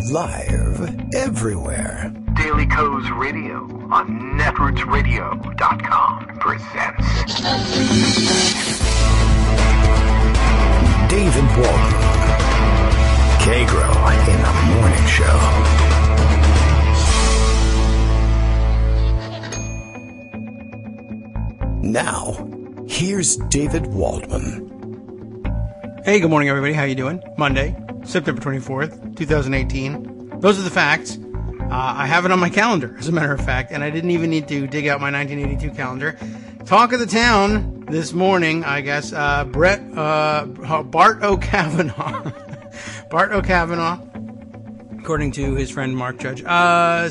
Live everywhere. Daily Co's Radio on netrootsradio.com presents David Waldman. Kagro in the Morning Show. Now, here's David Waldman. Hey, good morning, everybody. How you doing? Monday, September 24th, 2018. Those are the facts. I have it on my calendar, as a matter of fact, and I didn't even need to dig out my 1982 calendar. Talk of the town this morning, I guess, Bart O'Kavanaugh. Bart O'Kavanaugh, according to his friend Mark Judge,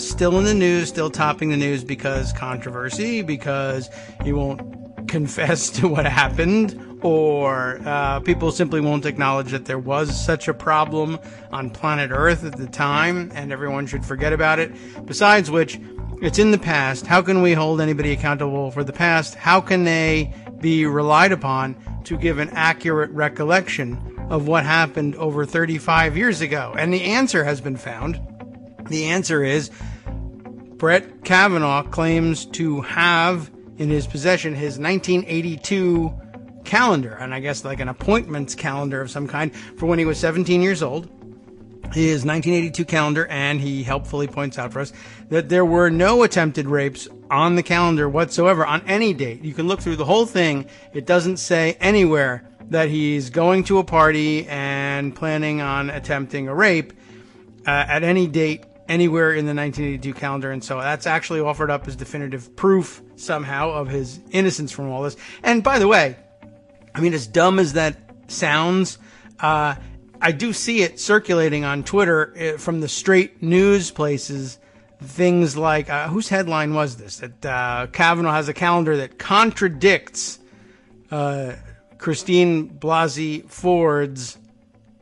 still in the news, still topping the news because controversy, because he won't confess to what happened, or people simply won't acknowledge that there was such a problem on planet Earth at the time, and everyone should forget about it. Besides which, it's in the past. How can we hold anybody accountable for the past? How can they be relied upon to give an accurate recollection of what happened over 35 years ago? And the answer has been found. The answer is Brett Kavanaugh claims to have in his possession his 1982 calendar, and I guess like an appointments calendar of some kind for when he was 17 years old. His 1982 calendar, and he helpfully points out for us that there were no attempted rapes on the calendar whatsoever on any date. You can look through the whole thing. It doesn't say anywhere that he's going to a party and planning on attempting a rape at any date anywhere in the 1982 calendar, and so that's actually offered up as definitive proof somehow of his innocence from all this. And by the way, I mean, as dumb as that sounds, I do see it circulating on Twitter from the straight news places, things like, whose headline was this? That Kavanaugh has a calendar that contradicts Christine Blasey Ford's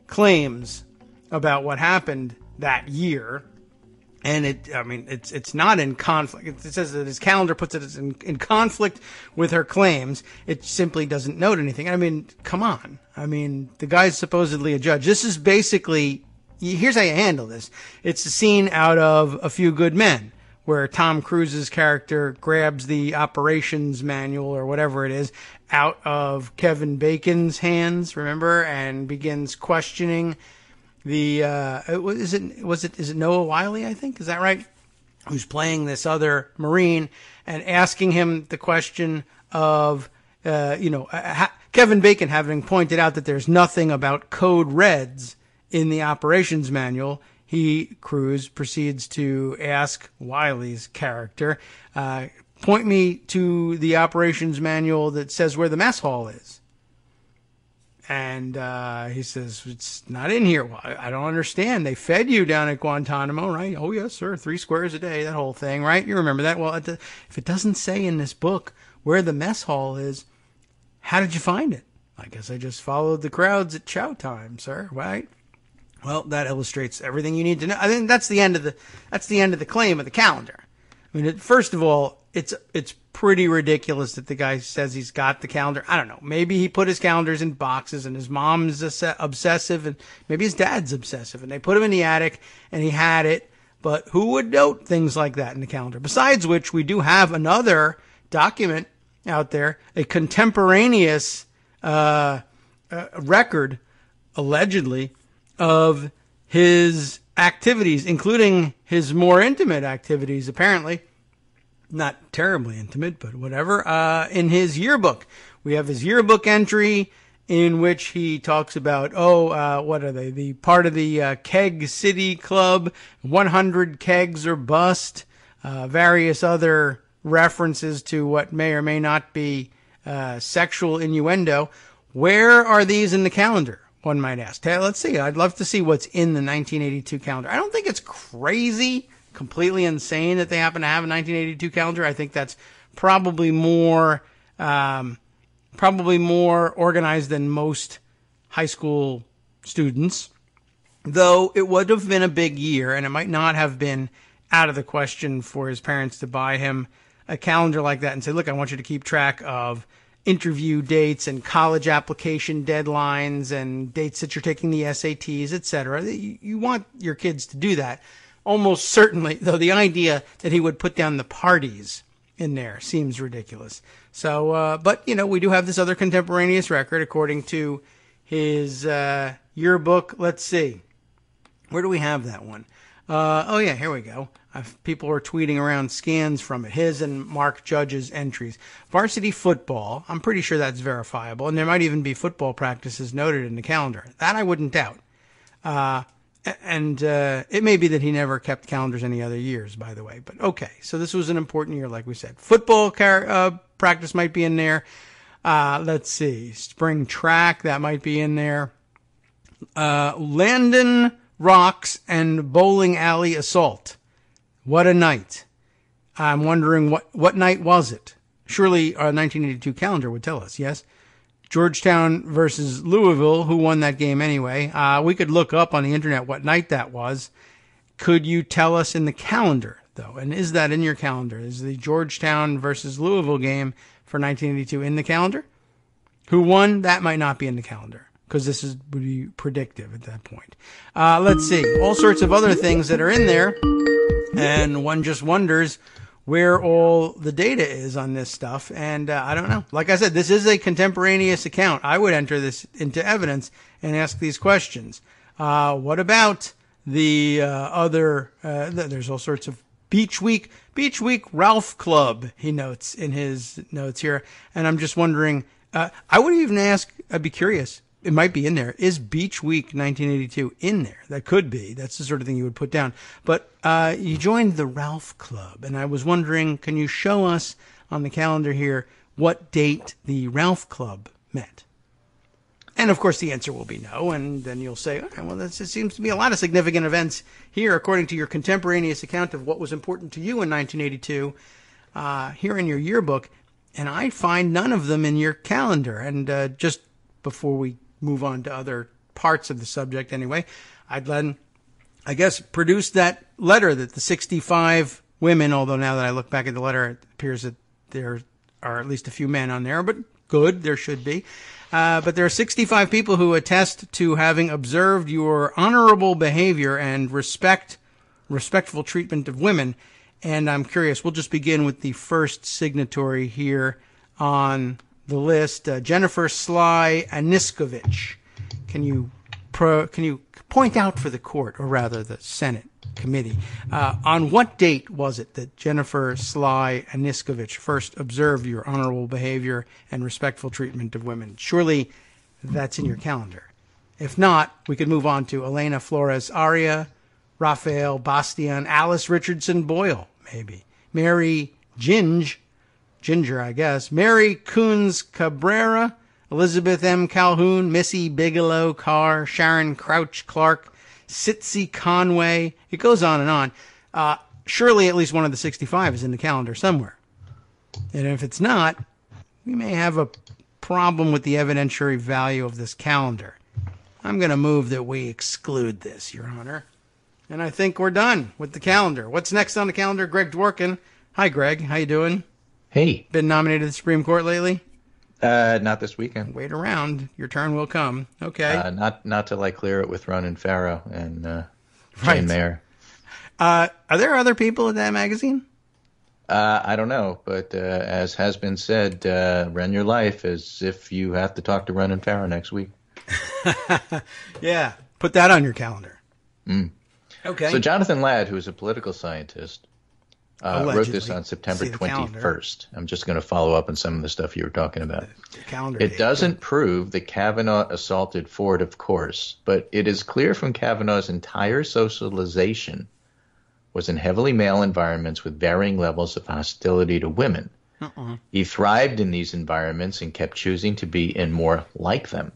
claims about what happened that year. And it's not in conflict. It says that his calendar puts it in conflict with her claims. It simply doesn't note anything. I mean, come on. I mean, the guy's supposedly a judge. This is basically, here's how you handle this. It's a scene out of A Few Good Men, where Tom Cruise's character grabs the operations manual or whatever it is out of Kevin Bacon's hands, remember, and begins questioning the is it Noah Wiley, I think, is that right, who's playing this other Marine, and asking him the question of Kevin Bacon having pointed out that there's nothing about code reds in the operations manual. Cruise proceeds to ask Wiley's character, point me to the operations manual that says where the mess hall is. And he says, it's not in here. Well, I don't understand. They fed you down at Guantanamo, right? Oh, yes, sir. 3 squares a day, that whole thing, right? You remember that? Well, if it doesn't say in this book where the mess hall is, how did you find it? I guess I just followed the crowds at chow time, sir, right? Well, that illustrates everything you need to know. I think that's the end of the claim of the calendar. I mean, first of all, it's pretty ridiculous that the guy says he's got the calendar. I don't know. Maybe he put his calendars in boxes and his mom's obsessive and maybe his dad's obsessive and they put him in the attic and he had it. But who would note things like that in the calendar? Besides which, we do have another document out there, a contemporaneous record, allegedly, of his activities, including his more intimate activities, apparently. Not terribly intimate, but whatever. In his yearbook, we have his yearbook entry in which he talks about, what are they? The part of the Keg City Club, 100 kegs or bust, various other references to what may or may not be sexual innuendo. Where are these in the calendar, one might ask? Let's see. I'd love to see what's in the 1982 calendar. I don't think it's crazy, completely insane that they happen to have a 1982 calendar. I think that's probably more organized than most high school students, though it would have been a big year, and it might not have been out of the question for his parents to buy him a calendar like that and say, look, I want you to keep track of interview dates and college application deadlines and dates that you're taking the SATs, etc. You want your kids to do that. Almost certainly, though, the idea that he would put down the parties in there seems ridiculous. So, but, we do have this other contemporaneous record according to his yearbook. Let's see. Where do we have that one? Oh, yeah, here we go. People are tweeting around scans from it. His and Mark Judge's entries. Varsity football, I'm pretty sure that's verifiable. And there might even be football practices noted in the calendar. That I wouldn't doubt. And it may be that he never kept calendars any other years, by the way. But okay, so this was an important year, like we said. Football practice might be in there. Let's see. Spring track, that might be in there. Landon Rocks and Bowling Alley Assault. What a night. I'm wondering what night was it? Surely a 1982 calendar would tell us, yes? Georgetown versus Louisville, who won that game anyway. We could look up on the internet what night that was. Could you tell us in the calendar, though? And is that in your calendar? Is the Georgetown versus Louisville game for 1982 in the calendar? Who won? That might not be in the calendar, because would be predictive at that point. Let's see. All sorts of other things that are in there, and one just wonders where all the data is on this stuff. And I don't know. Like I said, this is a contemporaneous account. I would enter this into evidence and ask these questions. What about the other, there's all sorts of Beach Week Ralph Club, he notes in his notes here. And I'm just wondering, I would even ask, I'd be curious, it might be in there. Is Beach Week 1982 in there? That could be. That's the sort of thing you would put down. But you joined the Ralph Club, and I was wondering, can you show us on the calendar here what date the Ralph Club met? And, of course, the answer will be no, and then you'll say, okay, well, it seems to be a lot of significant events here, according to your contemporaneous account of what was important to you in 1982, here in your yearbook, and I find none of them in your calendar. And just before we move on to other parts of the subject anyway, I'd then, I guess, produce that letter that the 65 women, although now that I look back at the letter, it appears that there are at least a few men on there, but good, there should be. But there are 65 people who attest to having observed your honorable behavior and respectful treatment of women. And I'm curious, we'll just begin with the first signatory here on the list, Jennifer Sly Aniskovich. Can you point out for the court, or rather the Senate committee, on what date was it that Jennifer Sly Aniskovich first observed your honorable behavior and respectful treatment of women? Surely that's in your calendar. If not, we could move on to Elena Flores Aria, Raphael Bastian, Alice Richardson Boyle, maybe, Mary Ginger, I guess, Mary Coons Cabrera, Elizabeth M. Calhoun, Missy Bigelow Carr, Sharon Crouch Clark, Sitsi Conway. It goes on and on. Surely at least one of the 65 is in the calendar somewhere. And if it's not, we may have a problem with the evidentiary value of this calendar. I'm going to move that we exclude this, Your Honor. And I think we're done with the calendar. What's next on the calendar? Greg Dworkin. Hi, Greg. How you doing? Hey. Been nominated to the Supreme Court lately? Not this weekend. Wait around. Your turn will come. Okay. Not till I clear it with Ronan Farrow and Right. Jane Mayer. Are there other people in that magazine? I don't know, but as has been said, run your life as if you have to talk to Ronan Farrow next week. Yeah. Put that on your calendar. Mm. Okay. So Jonathan Ladd, who is a political scientist, wrote this on September 21st. I'm just going to follow up on some of the stuff you were talking about. The calendar It date. doesn't prove that Kavanaugh assaulted Ford, of course, but it is clear from Kavanaugh's entire socialization was in heavily male environments with varying levels of hostility to women. He thrived in these environments and kept choosing to be in more like them.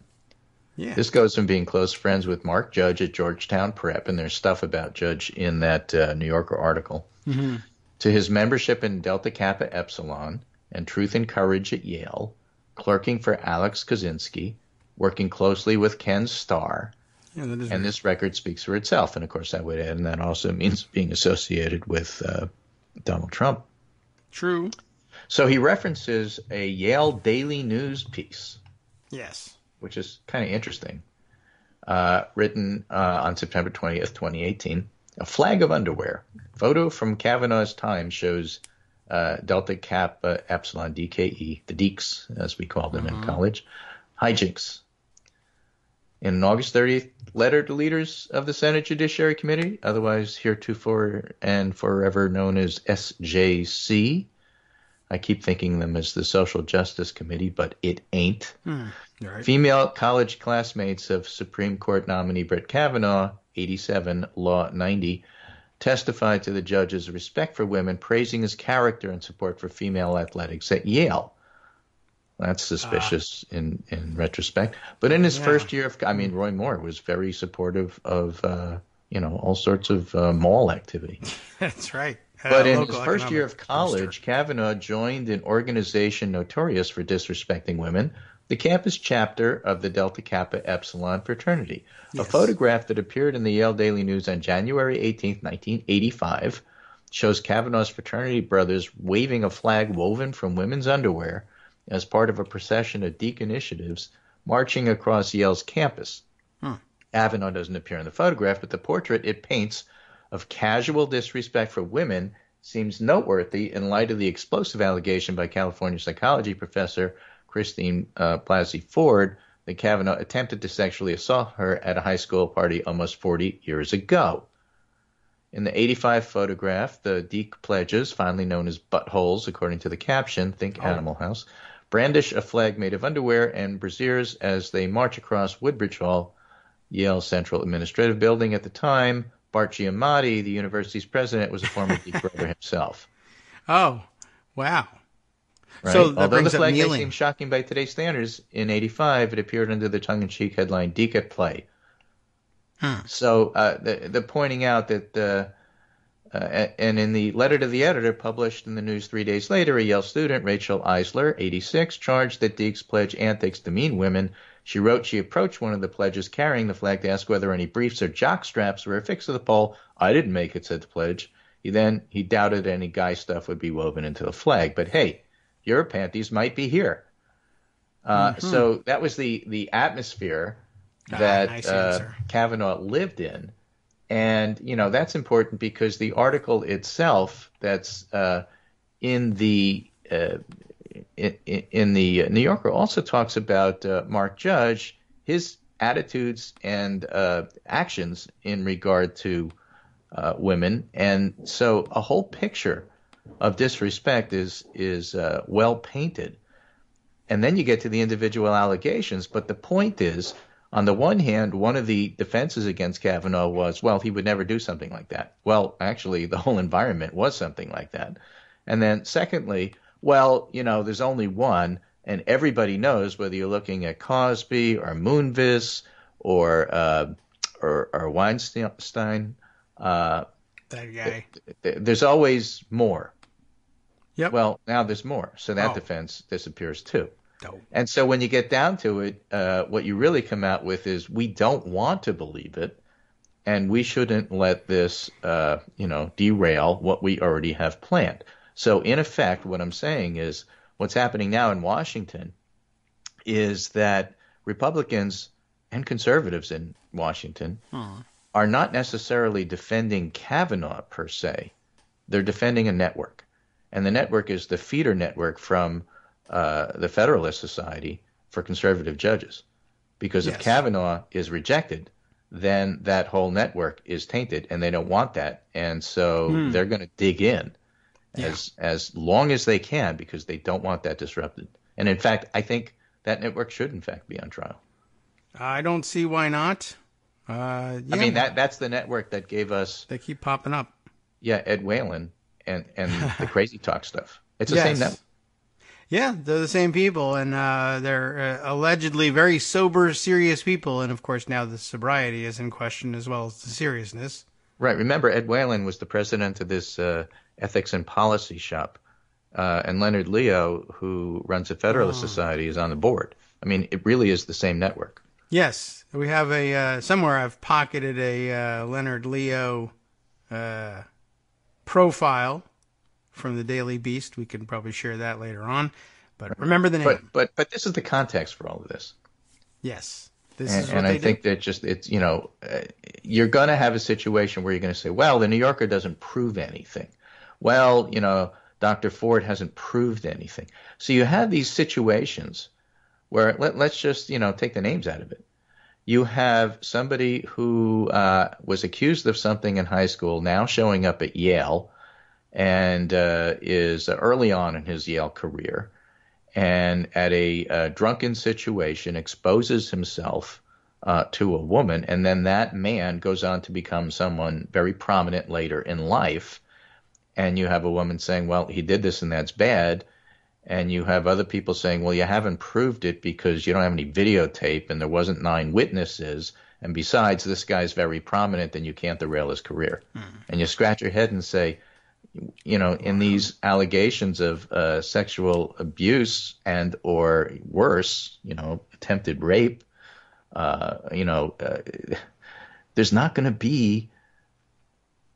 Yeah. This goes from being close friends with Mark Judge at Georgetown Prep, and there's stuff about Judge in that New Yorker article, to his membership in Delta Kappa Epsilon and Truth and Courage at Yale, clerking for Alex Kaczynski, working closely with Ken Starr, Yeah, that is and this record speaks for itself. And, of course, I would add, and that also means being associated with Donald Trump. true. So he references a Yale Daily News piece, Yes. which is kind of interesting, written on September 20th, 2018. A flag of underwear. Photo from Kavanaugh's time shows Delta Kappa Epsilon DKE, the Deeks, as we called them in college, hijinks. In an August 30th letter to leaders of the Senate Judiciary Committee, otherwise heretofore and forever known as SJC, I keep thinking them as the Social Justice Committee, but it ain't. Right. Female college classmates of Supreme Court nominee Brett Kavanaugh, 87, Law 90, testified to the judge's respect for women, praising his character and support for female athletics at Yale. That's suspicious in retrospect. But in his first year of, Roy Moore was very supportive of, all sorts of mall activity. That's right. But in his first year of college, Kavanaugh joined an organization notorious for disrespecting women, the campus chapter of the Delta Kappa Epsilon fraternity. Yes. A photograph that appeared in the Yale Daily News on January 18, 1985, shows Kavanaugh's fraternity brothers waving a flag woven from women's underwear as part of a procession of Deke initiatives marching across Yale's campus. Kavanaugh doesn't appear in the photograph, but the portrait it paints of casual disrespect for women seems noteworthy in light of the explosive allegation by California psychology professor Christine Blasey Ford that Kavanaugh attempted to sexually assault her at a high school party almost 40 years ago. In the 85 photograph, the Deke pledges, finally known as buttholes according to the caption, think Animal House, brandish a flag made of underwear and brassieres as they march across Woodbridge Hall, Yale Central Administrative Building. At the time, Bart Giamatti, the university's president, was a former Deke brother himself. Oh, wow. Right? So that although brings the flag up may kneeling. seem shocking by today's standards, in 85 it appeared under the tongue-in-cheek headline Deke at Play. So the pointing out that, and in the letter to the editor published in the news 3 days later, a Yale student, Rachel Eisler, 86, charged that Deke's pledge antics demean women. She wrote she approached one of the pledges carrying the flag to ask whether any briefs or jock straps were affixed to the pole. I didn't make it, said the pledge. He doubted any guy stuff would be woven into the flag. But hey, your panties might be here. So that was the atmosphere that Kavanaugh lived in. And, that's important because the article itself that's in the New Yorker also talks about Mark Judge, his attitudes and actions in regard to women. And so a whole picture of disrespect is well painted. And then you get to the individual allegations. But the point is, on the one hand, one of the defenses against Kavanaugh was, well, he would never do something like that. Well, actually, the whole environment was something like that. And then secondly, well, there's only one, and everybody knows whether you're looking at Cosby or Moonves or Weinstein. That guy. There's always more. Yep. Well, now there's more, so that defense disappears too. Dope. And so when you get down to it, what you really come out with is we don't want to believe it, and we shouldn't let this, derail what we already have planned. So in effect, what I'm saying is what's happening now in Washington is that Republicans and conservatives in Washington are not necessarily defending Kavanaugh per se. They're defending a network. And the network is the feeder network from the Federalist Society for conservative judges. Because if Kavanaugh is rejected, then that whole network is tainted, and they don't want that. And so they're going to dig in as long as they can because they don't want that disrupted. And in fact, I think that network should, in fact, be on trial. I don't see why not. I mean, that's the network that gave us... They keep popping up. Yeah, Ed Whalen and the Crazy Talk stuff. It's the same network. Yeah, they're the same people, and they're allegedly very sober, serious people. And, of course, now the sobriety is in question as well as the seriousness. Right. Remember, Ed Whalen was the president of this ethics and policy shop, and Leonard Leo, who runs the Federalist Society, is on the board. I mean, it really is the same network. Yes. We have somewhere I've pocketed a Leonard Leo profile from the Daily Beast. We can probably share that later on. But remember the name. But this is the context for all of this. Yes. And I think that just it's you're going to have a situation where you're going to say, well, the New Yorker doesn't prove anything. Well, Dr. Ford hasn't proved anything. So you have these situations where let's just take the names out of it. You have somebody who was accused of something in high school now showing up at Yale and is early on in his Yale career, and at a drunken situation exposes himself to a woman, and then that man goes on to become someone very prominent later in life, and you have a woman saying, well, he did this and that's bad, and you have other people saying, well, you haven't proved it because you don't have any videotape and there wasn't 9 witnesses, and besides, this guy's very prominent and you can't derail his career. And you scratch your head and say, in these allegations of sexual abuse and or worse, attempted rape, there's not going to be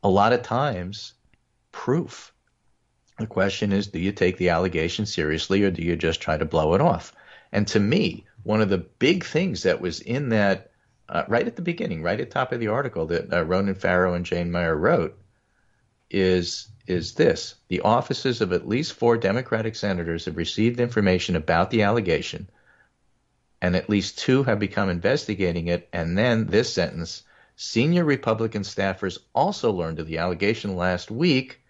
a lot of times proof. The question is, do you take the allegation seriously or do you just try to blow it off? And to me, one of the big things that was in that right at the beginning, right at the top of the article that Ronan Farrow and Jane Meyer wrote is this: the offices of at least 4 Democratic senators have received information about the allegation, and at least 2 have become investigating it. And then this sentence: senior Republican staffers also learned of the allegation last week,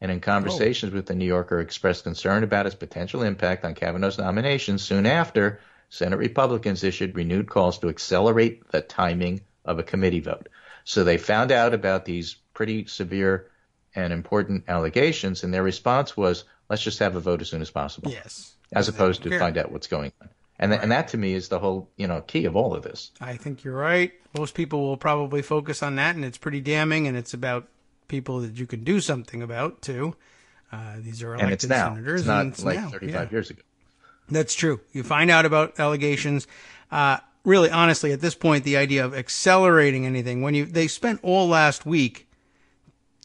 and in conversations with the New Yorker expressed concern about its potential impact on Kavanaugh's nomination. Soon after, Senate Republicans issued renewed calls to accelerate the timing of a committee vote. So they found out about these pretty severe and important allegations, and their response was, let's just have a vote as soon as possible. Yes. As opposed to find out what's going on. And, and that to me is the whole, key of all of this. I think you're right. Most people will probably focus on that, and it's pretty damning, and it's about people that you can do something about, too. These are elected senators. It's not and it's like now. 35 years ago. That's true. You find out about allegations. Really, honestly, at this point, the idea of accelerating anything, they spent all last week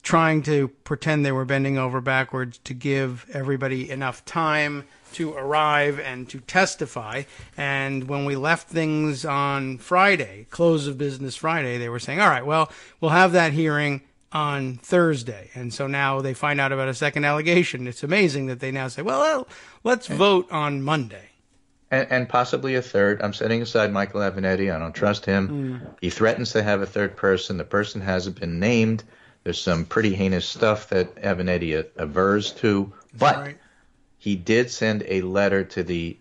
trying to pretend they were bending over backwards to give everybody enough time to arrive and to testify. And when we left things on Friday, close of business Friday, they were saying, all right, well, we'll have that hearing on Thursday. And so now they find out about a second allegation. It's amazing that they now say, well, let's vote on Monday. And possibly a third. I'm setting aside Michael Avenatti. I don't trust him. He threatens to have a third person. The person hasn't been named. There's some pretty heinous stuff that Avenatti avers to. But he did send a letter to the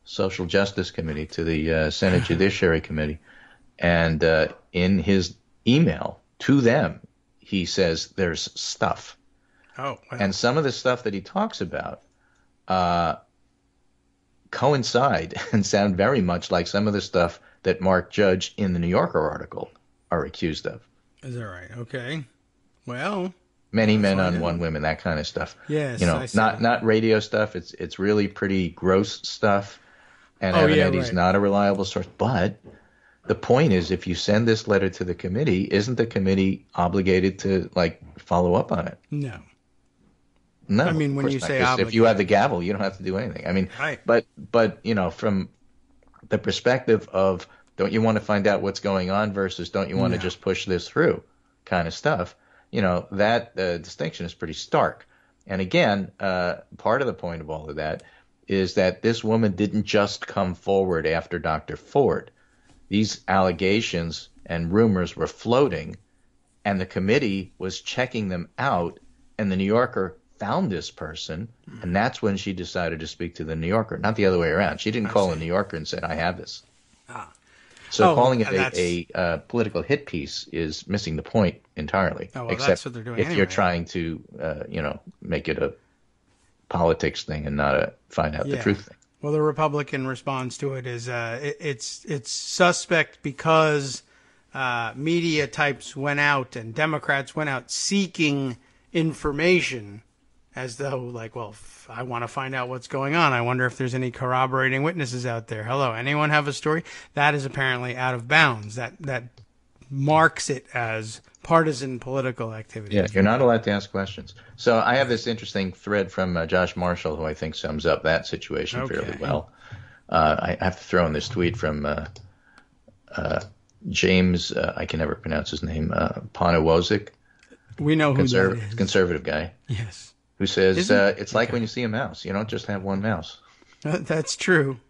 Social Justice Committee, to the Senate Judiciary Committee. And in his email to them, he says there's stuff. Oh, wow. And some of the stuff that he talks about coincide and sound very much like some of the stuff that Mark Judge in the New Yorker article are accused of. Is that right? Okay. Well, many men on one women, that kind of stuff. Yes, not radio stuff. It's really pretty gross stuff. And Avenatti's not a reliable source. But the point is, if you send this letter to the committee, isn't the committee obligated to follow up on it? No. No. I mean, when you say obligated, if you have the gavel, you don't have to do anything. I mean, but from the perspective of, don't you want to find out what's going on versus don't you want to just push this through kind of stuff, that distinction is pretty stark. And again, part of the point of all of that is that this woman didn't just come forward after Dr. Ford. These allegations and rumors were floating, and the committee was checking them out, and the New Yorker found this person, and that's when she decided to speak to the New Yorker, not the other way around. She didn't call the New Yorker and said, I have this. So calling it a political hit piece is missing the point entirely. Oh, well, except that's what they're doing if you're trying to, make it a politics thing and not a find out the truth thing. Well, the Republican response to it is it's suspect because media types went out and Democrats went out seeking information as though, I want to find out what's going on. I wonder if there's any corroborating witnesses out there. Hello, anyone have a story? That is apparently out of bounds. That marks it as partisan political activity. Yeah, you're not allowed to ask questions. So I have this interesting thread from Josh Marshall, who I think sums up that situation fairly well. I have to throw in this tweet from James, I can never pronounce his name, Ponowozik. We know who that is. Conservative guy. Yes. Who says, it's like when you see a mouse. You don't just have one mouse. That's true.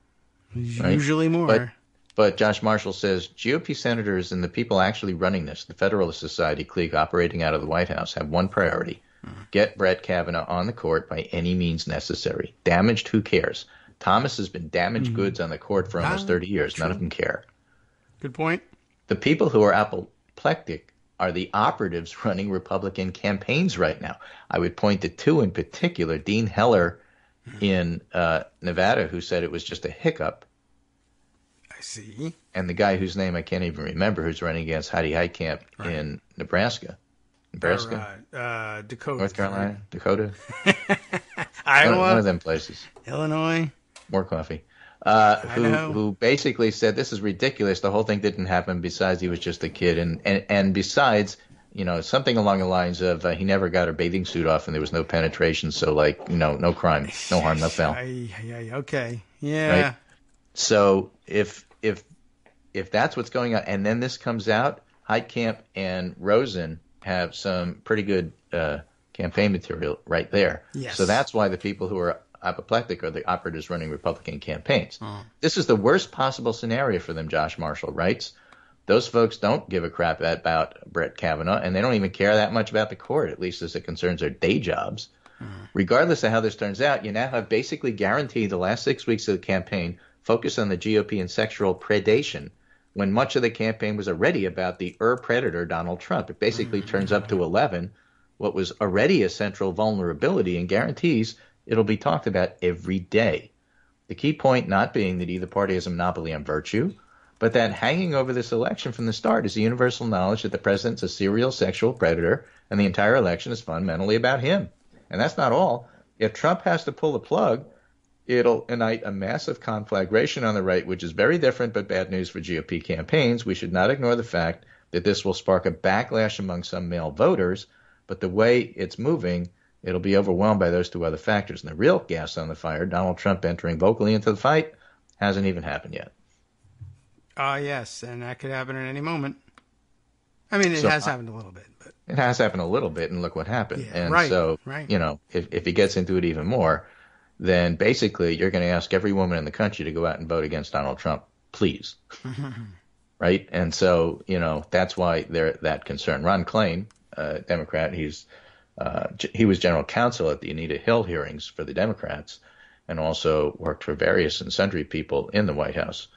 Right? Usually more. But Josh Marshall says, GOP senators and the people actually running this, the Federalist Society clique operating out of the White House, have one priority. Get Brett Kavanaugh on the court by any means necessary. Damaged, who cares? Thomas has been damaged goods on the court for almost 30 years. True. None of them care. Good point. The people who are apoplectic are the operatives running Republican campaigns right now. I would point to two in particular. Dean Heller in Nevada, who said it was just a hiccup. I see. And the guy whose name I can't even remember, who's running against Heidi Heitkamp in Nebraska. Dakota. North Carolina? Dakota? Iowa? One of them places. Illinois? More coffee. Who basically said this is ridiculous. The whole thing didn't happen. Besides, he was just a kid. And besides, something along the lines of he never got a bathing suit off and there was no penetration. So, no crime, no harm, no foul. Okay. Yeah. Right? So if that's what's going on, and then this comes out, Heitkamp and Rosen have some pretty good campaign material right there. Yes. So that's why the people who are apoplectic are the operatives running Republican campaigns. This is the worst possible scenario for them, Josh Marshall writes. Those folks don't give a crap about Brett Kavanaugh, and they don't even care that much about the court, at least as it concerns their day jobs. Regardless of how this turns out, you now have basically guaranteed the last 6 weeks of the campaign focus on the GOP and sexual predation, when much of the campaign was already about the predator Donald Trump. It basically turns up to 11 what was already a central vulnerability and guarantees it'll be talked about every day. The key point not being that either party has a monopoly on virtue, but that hanging over this election from the start is the universal knowledge that the president's a serial sexual predator and the entire election is fundamentally about him. And that's not all. If Trump has to pull the plug, it'll ignite a massive conflagration on the right, which is very different but bad news for GOP campaigns. We should not ignore the fact that this will spark a backlash among some male voters, but the way it's moving, it'll be overwhelmed by those two other factors. And the real gas on the fire, Donald Trump entering vocally into the fight, hasn't even happened yet. Yes, and that could happen at any moment. I mean, it has happened a little bit. But it has happened a little bit, and look what happened. Yeah, and right, so, right. If he gets into it even more, then basically you're going to ask every woman in the country to go out and vote against Donald Trump, please. Right? And so, that's why they're that concerned. Ron Klain, Democrat, he was general counsel at the Anita Hill hearings for the Democrats and also worked for various and sundry people in the White House,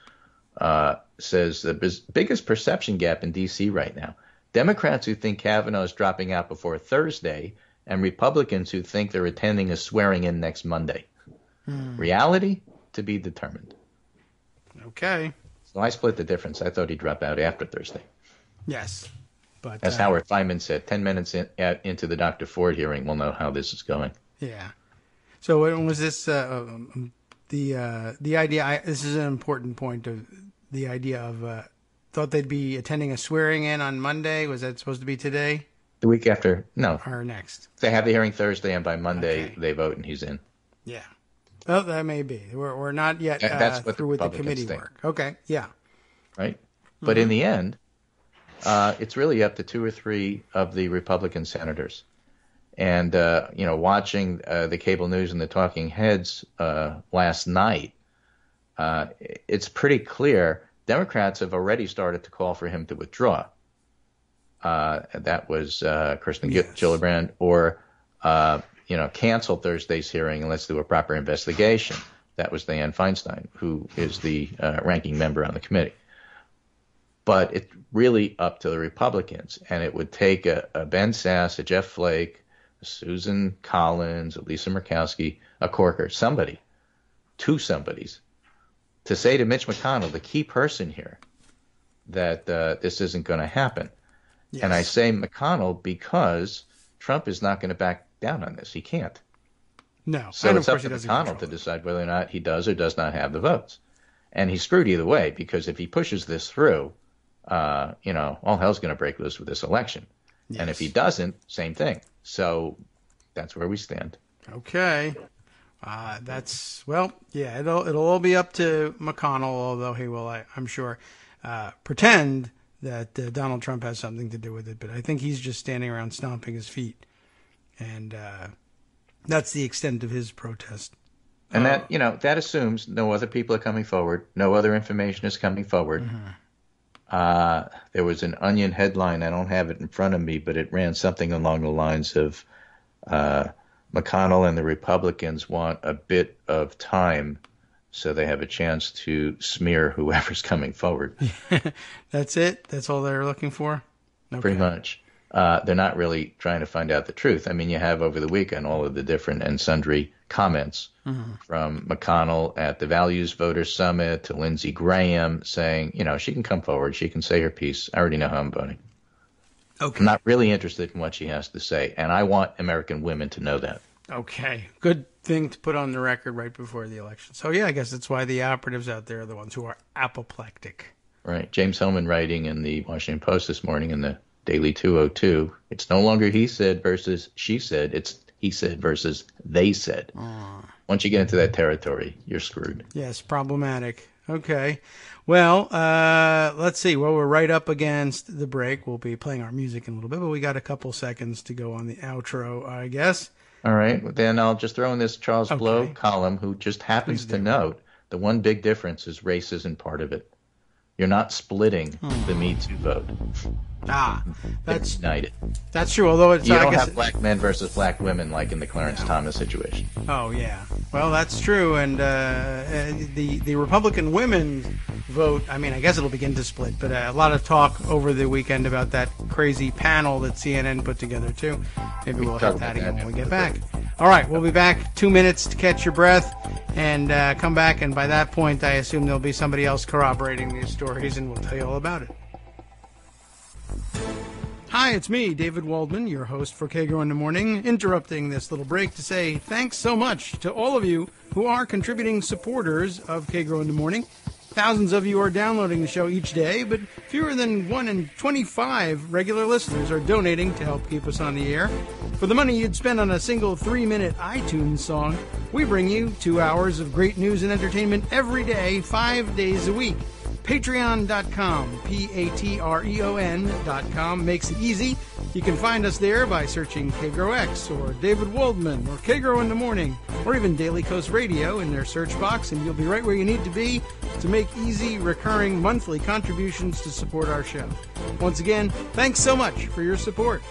says the biggest perception gap in D.C. right now, Democrats who think Kavanaugh is dropping out before Thursday and Republicans who think they're attending a swearing-in next Monday. Reality to be determined. Okay. So I split the difference. I thought he'd drop out after Thursday. Yes. But as Howard Feynman said, 10 minutes into the Dr. Ford hearing, we'll know how this is going. Yeah. So when was this? The idea. This is an important point of the idea of thought they'd be attending a swearing in on Monday. Was that supposed to be today? The week after? No. Or next? They have the hearing Thursday, and by Monday they vote, and he's in. Yeah. Well, that may be. We're not yet through with the committee work. Okay. Yeah. Right. But in the end, it's really up to 2 or 3 of the Republican senators. And, watching the cable news and the talking heads last night, it's pretty clear Democrats have already started to call for him to withdraw. That was Kirsten Gillibrand, or, cancel Thursday's hearing and let's do a proper investigation. That was Dianne Feinstein, who is the ranking member on the committee. But it's really up to the Republicans, and it would take a Ben Sasse, a Jeff Flake, a Susan Collins, a Lisa Murkowski, a Corker, two somebodies, to say to Mitch McConnell, the key person here, that this isn't going to happen. Yes. And I say McConnell because Trump is not going to back down on this. He can't. No. So it's up to McConnell to decide whether or not he does or does not have the votes. And he's screwed either way, because if he pushes this through, all hell's going to break loose with this election. Yes. And if he doesn't, same thing. So that's where we stand. Okay. It'll all be up to McConnell, although he will, I'm sure, pretend that Donald Trump has something to do with it. But I think he's just standing around stomping his feet. And that's the extent of his protest. And that assumes no other people are coming forward, no other information is coming forward. Mm-hmm. There was an Onion headline, I don't have it in front of me, but it ran something along the lines of McConnell and the Republicans want a bit of time so they have a chance to smear whoever's coming forward. That's it? That's all they're looking for? Okay. Pretty much. They're not really trying to find out the truth. I mean, you have over the weekend all of the different and sundry comments from McConnell at the Values Voter Summit to Lindsey Graham saying, she can come forward. She can say her piece. I already know how I'm voting. Okay. I'm not really interested in what she has to say, and I want American women to know that. Okay. Good thing to put on the record right before the election. So, yeah, I guess that's why the operatives out there are the ones who are apoplectic. Right. James Hillman writing in the Washington Post this morning in the Daily 202, it's no longer he said versus she said. It's he said versus they said. Once you get into that territory, you're screwed. Yes, problematic. Okay. Well, let's see. Well, we're right up against the break. We'll be playing our music in a little bit, but we got a couple seconds to go on the outro, I guess. All right. Then I'll just throw in this Charles Blow column, who just happens to note the one big difference is race isn't part of it. You're not splitting the Me Too vote. That's united. That's true. Although it's you don't have black men versus black women like in the Clarence Thomas situation. Oh yeah, well that's true. And the Republican women vote. I mean, I guess it'll begin to split. But a lot of talk over the weekend about that crazy panel that CNN put together too. Maybe we'll hit that again when we get back. All right, we'll be back. 2 minutes to catch your breath, and come back. And by that point, I assume there'll be somebody else corroborating these stories, and we'll tell you all about it. Hi, it's me, David Waldman, your host for Kagro in the Morning, interrupting this little break to say thanks so much to all of you who are contributing supporters of Kagro in the Morning. Thousands of you are downloading the show each day, but fewer than 1 in 25 regular listeners are donating to help keep us on the air. For the money you'd spend on a single 3-minute iTunes song, we bring you 2 hours of great news and entertainment every day, 5 days a week. Patreon.com, Patreon.com makes it easy. You can find us there by searching KagroX or David Waldman or Kagro in the Morning or even Daily Coast Radio in their search box, and you'll be right where you need to be to make easy, recurring monthly contributions to support our show. Once again, thanks so much for your support.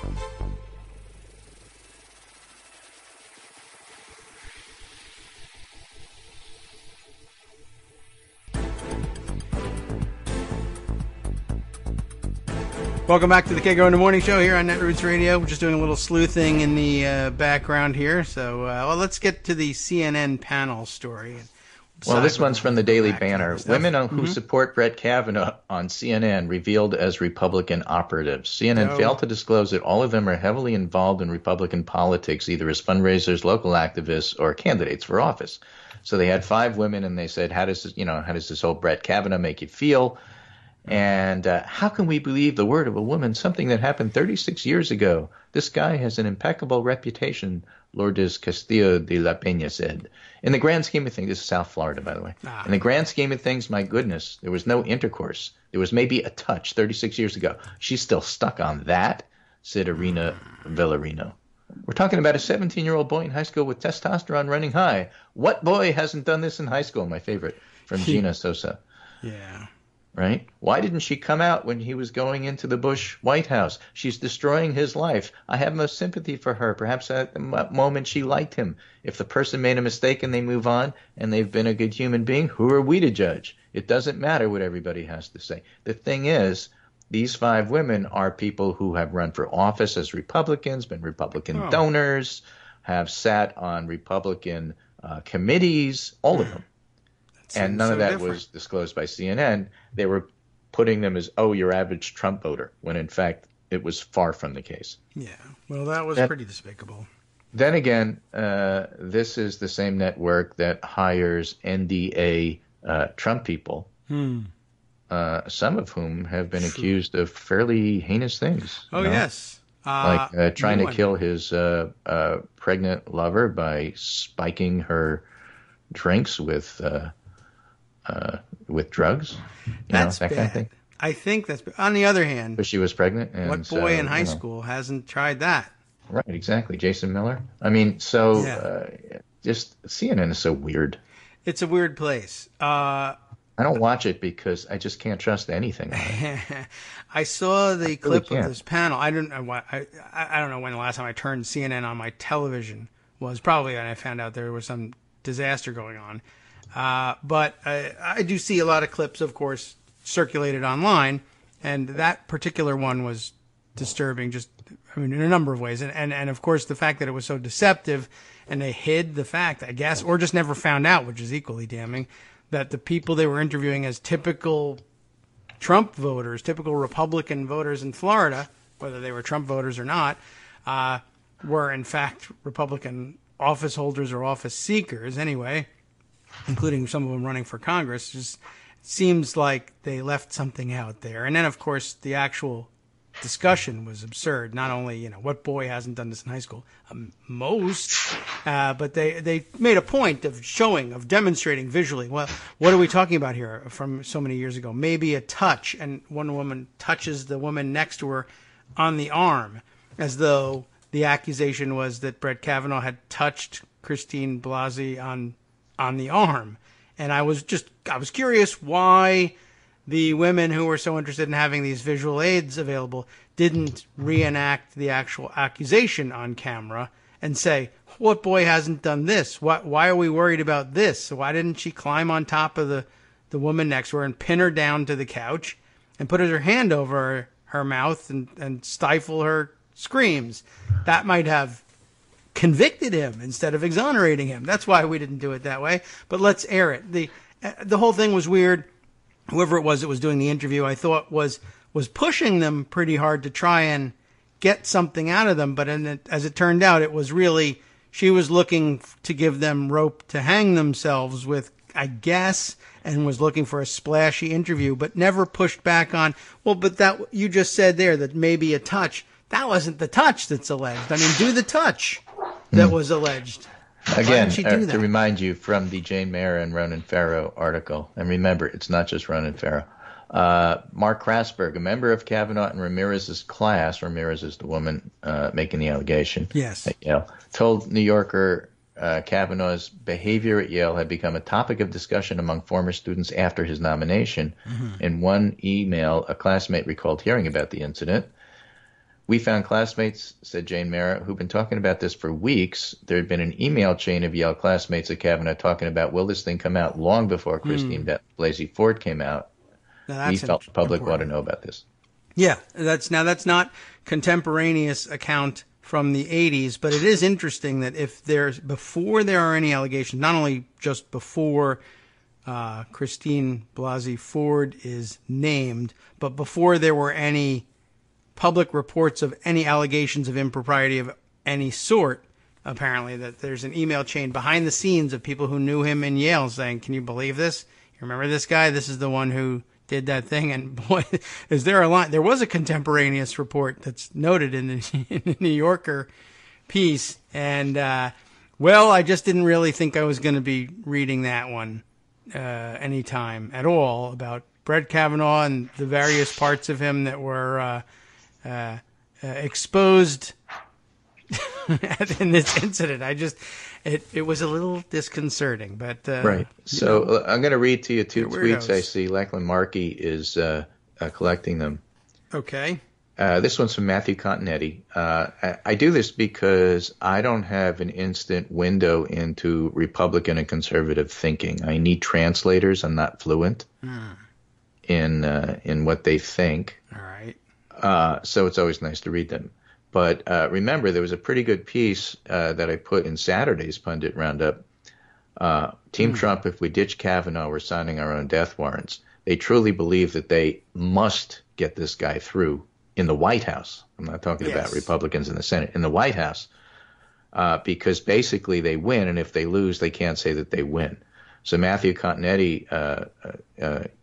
Welcome back to the Kagro in the Morning Show here on Netroots Radio. We're just doing a little sleuthing in the background here. So let's get to the CNN panel story. Well, this one's from the Daily Banner. Women who support Brett Kavanaugh on CNN revealed as Republican operatives. CNN failed to disclose that all of them are heavily involved in Republican politics, either as fundraisers, local activists, or candidates for office. So they had 5 women, and they said, how does this whole Brett Kavanaugh make you feel? And how can we believe the word of a woman, something that happened 36 years ago? This guy has an impeccable reputation, Lourdes Castillo de la Peña said. In the grand scheme of things, this is South Florida, by the way. In the grand scheme of things, my goodness, there was no intercourse. There was maybe a touch 36 years ago. She's still stuck on that, said Irina Villarino. We're talking about a 17-year-old boy in high school with testosterone running high. What boy hasn't done this in high school? My favorite, from Gina Sosa. Yeah. Right? Why didn't she come out when he was going into the Bush White House? She's destroying his life. I have no sympathy for her. Perhaps at the moment she liked him. If the person made a mistake and they move on and they've been a good human being, who are we to judge? It doesn't matter what everybody has to say. The thing is, these 5 women are people who have run for office as Republicans, been Republican donors, have sat on Republican committees, all of them. And none of that was disclosed by CNN. They were putting them as, your average Trump voter, when in fact it was far from the case. Yeah, well, that was pretty despicable. Then again, this is the same network that hires NDA Trump people some of whom have been accused of fairly heinous things. Oh, yes. Like trying to kill his pregnant lover by spiking her drinks with drugs. That's that bad. kind of thing. I think that's. On the other hand, But she was pregnant. And what boy in high school hasn't tried that? Right, exactly. Jason Miller. I mean, just CNN is so weird. It's a weird place. I don't watch it because I just can't trust anything on it. I saw the clip can't. of this panel. I don't know when the last time I turned CNN on my television was. Probably when I found out there was some disaster going on. But I do see a lot of clips, of course, circulated online, and that particular one was disturbing. In a number of ways, and of course the fact that it was so deceptive, and they hid the fact, I guess, or just never found out, which is equally damning, that the people they were interviewing as typical Trump voters, typical Republican voters in Florida, whether they were Trump voters or not, were in fact Republican office holders or office seekers anyway, including some of them running for Congress. Just seems like they left something out there. And then, of course, the actual discussion was absurd. Not only, what boy hasn't done this in high school? Most. But they made a point of demonstrating visually. Well, what are we talking about here from so many years ago? Maybe a touch. And one woman touches the woman next to her on the arm, as though the accusation was that Brett Kavanaugh had touched Christine Blasey on the arm. And I was curious why the women who were so interested in having these visual aids available didn't reenact the actual accusation on camera and say, what boy hasn't done this? Why are we worried about this? Why didn't she climb on top of the woman next to her and pin her down to the couch and put her hand over her mouth and stifle her screams? That might have convicted him instead of exonerating him. That's why we didn't do it that way. But let's air it. The whole thing was weird. Whoever it was that was doing the interview, I thought was pushing them pretty hard to try and get something out of them. But as it turned out, it was really, she was looking to give them rope to hang themselves with, I guess, and was looking for a splashy interview, but never pushed back on, well, but that you just said there that maybe a touch. That wasn't the touch that's alleged. I mean, do the touch that was alleged. Again, to remind you from the Jane Mayer and Ronan Farrow article, and remember, it's not just Ronan Farrow. Mark Krasberg, a member of Kavanaugh and Ramirez's class, Ramirez is the woman making the allegation, yes, at Yale, told New Yorker Kavanaugh's behavior at Yale had become a topic of discussion among former students after his nomination. Mm-hmm. In one email, a classmate recalled hearing about the incident. We found classmates, said Jane Mayer, who've been talking about this for weeks. There had been an email chain of Yale classmates at Kavanaugh talking about, will this thing come out, long before Christine Blasey Ford came out. We felt the public ought to know about this. Yeah, that's not contemporaneous account from the 80s, but it is interesting that before there are any allegations, not only just before Christine Blasey Ford is named, but before there were any public reports of any allegations of impropriety of any sort, apparently, that there's an email chain behind the scenes of people who knew him in Yale saying, can you believe this? You remember this guy? This is the one who did that thing. And boy, is there a line. There was a contemporaneous report that's noted in the New Yorker piece. And, I just didn't really think I was going to be reading that one anytime at all about Brett Kavanaugh and the various parts of him that were exposed in this incident. It was a little disconcerting, but right. So I'm going to read to you two tweets I see. Lachlan Markey is collecting them. Okay. This one's from Matthew Continetti. I do this because I don't have an instant window into Republican and conservative thinking. I need translators. I'm not fluent in what they think. All right. So it's always nice to read them. But remember, there was a pretty good piece that I put in Saturday's Pundit Roundup. Team Trump, if we ditch Kavanaugh, we're signing our own death warrants. They truly believe that they must get this guy through in the White House. I'm not talking about Republicans in the Senate. In the White House, because basically they win, and if they lose, they can't say that they win. So Matthew Continetti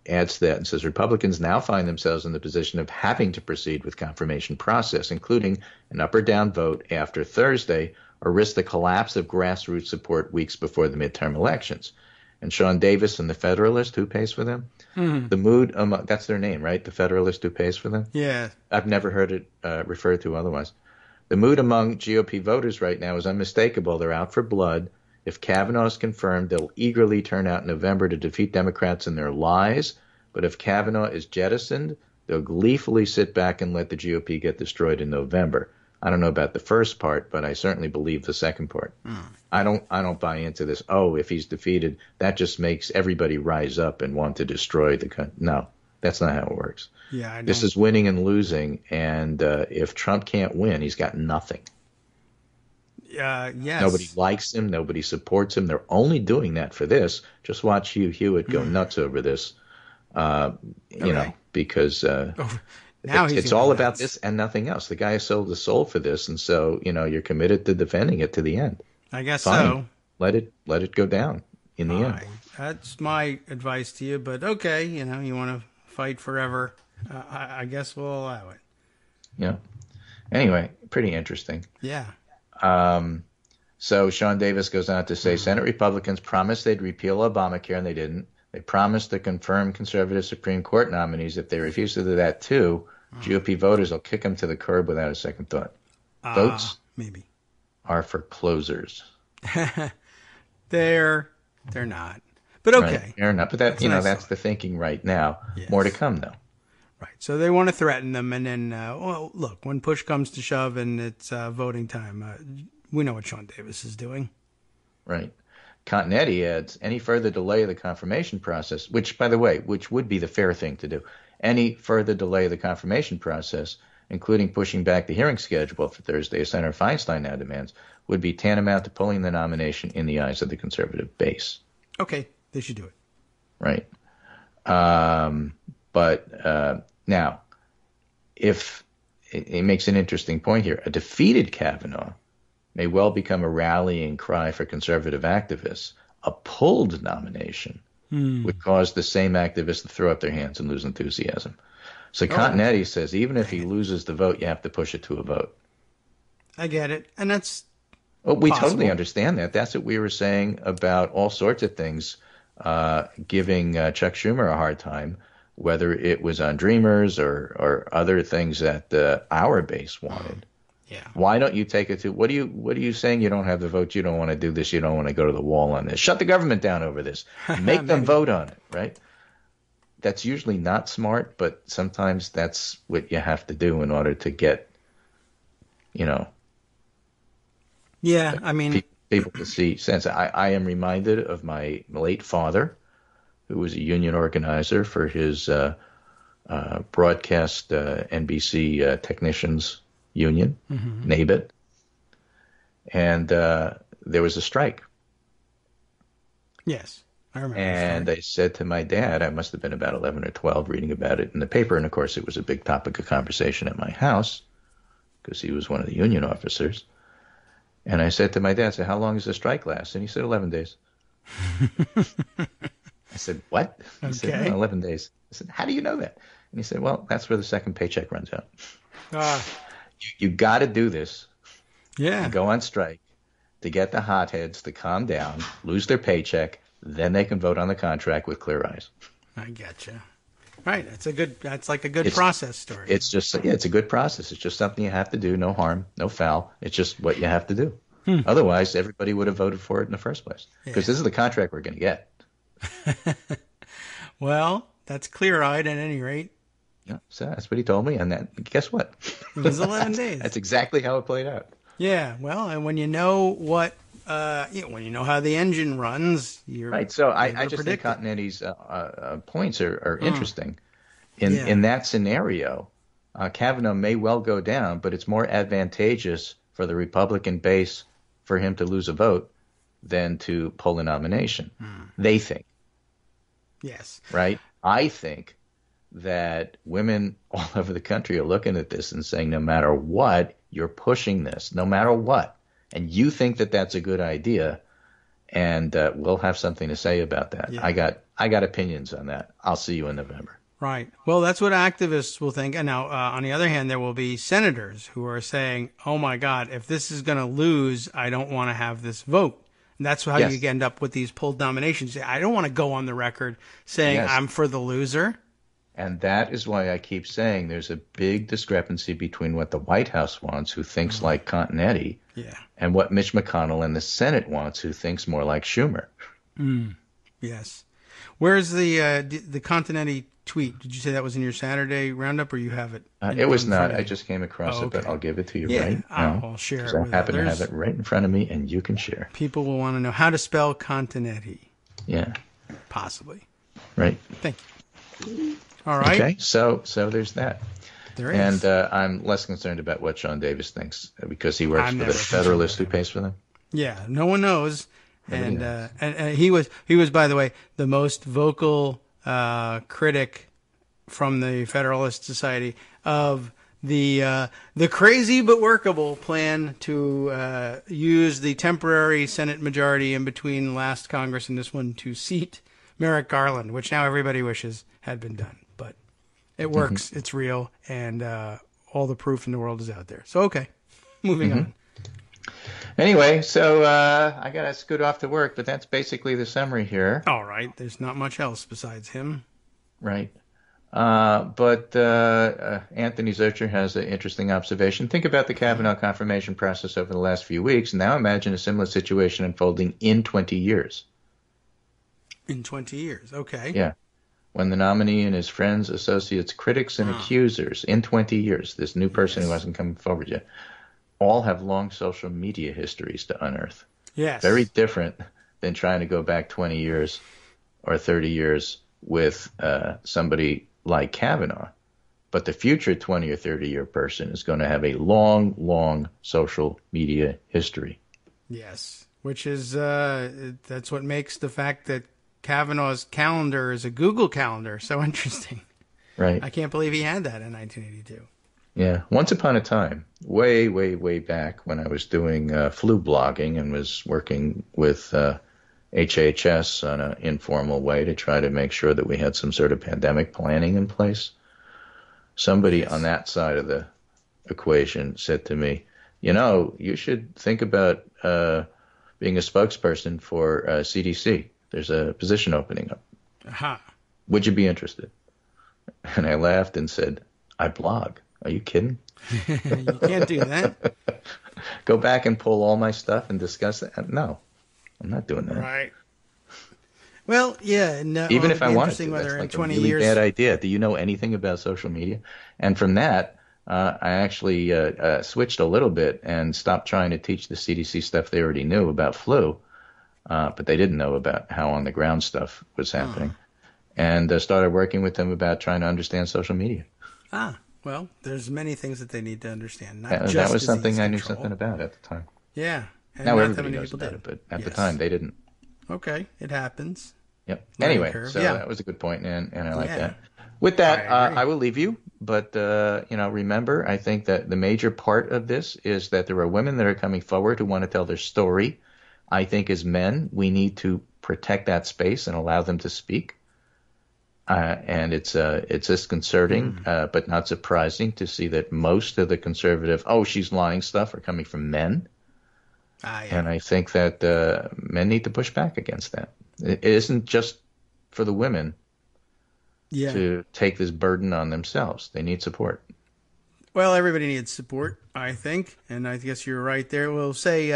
adds to that and says Republicans now find themselves in the position of having to proceed with confirmation process, including an up or down vote after Thursday, or risk the collapse of grassroots support weeks before the midterm elections. And Sean Davis and the Federalist, who pays for them? Mm-hmm. The mood among, that's their name, right? The Federalist, who pays for them? Yeah. I've never heard it referred to otherwise. The mood among GOP voters right now is unmistakable. They're out for blood. If Kavanaugh is confirmed, they'll eagerly turn out in November to defeat Democrats in their lies. But if Kavanaugh is jettisoned, they'll gleefully sit back and let the GOP get destroyed in November. I don't know about the first part, but I certainly believe the second part. I don't buy into this. Oh, if he's defeated, that just makes everybody rise up and want to destroy the country. No, that's not how it works. Yeah, I don't. This is winning and losing, and if Trump can't win, he's got nothing. Yes. Nobody likes him. Nobody supports him. They're only doing that for this. Just watch Hugh Hewitt go nuts over this, you know, because now it's all about this and nothing else. The guy has sold his soul for this, and so, you know, you're committed to defending it to the end. I guess Fine. so. Let it go down in the end. That's my advice to you, but okay, you know, you want to fight forever. I guess we'll allow it. Yeah. Anyway, pretty interesting. Yeah. So Sean Davis goes on to say, Senate Republicans promised they'd repeal Obamacare, and they didn't. They promised to confirm conservative Supreme Court nominees. If they refuse to do that too, GOP voters will kick them to the curb without a second thought. Votes maybe are for closers. They're not. But okay. Right, they're not. But that, that's the thinking right now. Yes. More to come, though. Right. So they want to threaten them, and then, well, look, when push comes to shove and it's voting time, we know what Sean Davis is doing. Right. Continetti adds, any further delay of the confirmation process, which, by the way, which would be the fair thing to do, any further delay of the confirmation process, including pushing back the hearing schedule for Thursday, as Senator Feinstein now demands, would be tantamount to pulling the nomination in the eyes of the conservative base. Okay. They should do it. Right. But now, if it makes an interesting point here, a defeated Kavanaugh may well become a rallying cry for conservative activists. A pulled nomination would cause the same activists to throw up their hands and lose enthusiasm. So Continetti says even if he loses the vote, you have to push it to a vote. I get it. And that's we possible. Totally understand that. That's what we were saying about all sorts of things, giving Chuck Schumer a hard time, whether it was on Dreamers or other things that our base wanted. Yeah. Why don't you take it to what are you saying? You don't have the vote. You don't want to do this. You don't want to go to the wall on this. Shut the government down over this. Make them vote on it. Right. That's usually not smart, but sometimes that's what you have to do in order to get, Yeah. I mean, people to see sense. I am reminded of my late father, who was a union organizer for his broadcast NBC technicians union, NABIT, and there was a strike. Yes, I remember. And I said to my dad, I must have been about 11 or 12, reading about it in the paper, and of course it was a big topic of conversation at my house because he was one of the union officers. And I said to my dad, how long does the strike last? And he said 11 days. I said, what? He said, 11 days. I said, how do you know that? And he said, well, that's where the second paycheck runs out. You got to do this. Yeah. Go on strike to get the hotheads to calm down, lose their paycheck, then they can vote on the contract with clear eyes. I getcha. Right. That's like a good process story. It's just, it's a good process. It's just something you have to do. No harm, no foul. It's just what you have to do. Otherwise, everybody would have voted for it in the first place because this is the contract we're going to get. Well, that's clear-eyed at any rate. Yeah, so that's what he told me, and that guess what? It was 11 days. That's exactly how it played out. Yeah, well, and when you know what, when you know how the engine runs, you're right. So I just think Continetti's points are interesting. In that scenario, Kavanaugh may well go down, but it's more advantageous for the Republican base for him to lose a vote than to pull a nomination. They think. Yes. Right? I think that women all over the country are looking at this and saying, no matter what, you're pushing this, no matter what. And you think that that's a good idea. and we'll have something to say about that. Yeah. I got opinions on that. I'll see you in November. Right. Well, that's what activists will think. And now, on the other hand, there will be senators who are saying, oh, my God, if this is going to lose, I don't want to have this vote. And that's how Yes. you end up with these pulled nominations. I don't want to go on the record saying Yes. I'm for the loser. And that is why I keep saying there's a big discrepancy between what the White House wants, who thinks like Continetti, Yeah. and what Mitch McConnell and the Senate wants, who thinks more like Schumer. Yes. Where's the Continetti tweet? Did you say that was in your Saturday roundup, or you have it? It was in front not. of I you? just came across Oh, it, but okay. I'll give it to you Yeah, right now. I'll share it 'cause I with happen to others. have it right in front of me, and you can share. People will want to know how to spell Continetti, Yeah, possibly. right. Thank you. All right. Okay, so there's that. There is. And I'm less concerned about what Sean Davis thinks because he works I'm for never the concerned Federalist who about him. pays for them. Yeah, no one knows. Nobody And, knows. and he was, by the way, the most vocal critic from the Federalist Society of the crazy but workable plan to use the temporary Senate majority in between last Congress and this one to seat Merrick Garland, which now everybody wishes had been done. But it works, it's real, and all the proof in the world is out there. So, okay, moving on. Anyway, so I got to scoot off to work, but that's basically the summary here, All right, there's not much else besides him. right? But Anthony Zurcher has an interesting observation. Think about the Kavanaugh confirmation process over the last few weeks. Now imagine a similar situation unfolding in 20 years. In 20 years, okay. Yeah. When the nominee and his friends, associates, critics, and accusers in 20 years, this new person who hasn't come forward yet, all have long social media histories to unearth. Yes. Very different than trying to go back 20 years or 30 years with somebody like Kavanaugh. But the future 20 or 30-year person is going to have a long, long social media history. Yes, which is that's what makes the fact that Kavanaugh's calendar is a Google calendar so interesting. Right. I can't believe he had that in 1982. Yeah. Once upon a time, way, way, way back when I was doing flu blogging and was working with HHS on an informal way to try to make sure that we had some sort of pandemic planning in place, somebody on that side of the equation said to me, you should think about being a spokesperson for CDC. There's a position opening up. Aha. Would you be interested? And I laughed and said, I blog. Are you kidding? You can't do that. Go back and pull all my stuff and discuss it? No, I'm not doing that. Right. Well, yeah. No, Even it'll if I be wanted interesting to, that's whether in like a 20 really years. bad idea. Do you know anything about social media? And from that, I actually switched a little bit and stopped trying to teach the CDC stuff they already knew about flu, but they didn't know about how on-the-ground stuff was happening, and started working with them about trying to understand social media. Well, there's many things that they need to understand. Not That just was something disease I knew control. something about at the time. Yeah. And Now not that everybody many knows people about did. it, but at the Yes. time they didn't. Okay, it happens. Yep. Learning Anyway, curve. so Yeah. that was a good point, and I like Yeah. that. With that, I agree. I will leave you. But remember, I think that the major part of this is that there are women that are coming forward who want to tell their story. I think as men, we need to protect that space and allow them to speak. And it's disconcerting, but not surprising to see that most of the conservative, she's lying stuff are coming from men. Yeah. And I think that men need to push back against that. It isn't just for the women Yeah. to take this burden on themselves. They need support. Well, everybody needs support, I think, and I guess you're right there. We'll say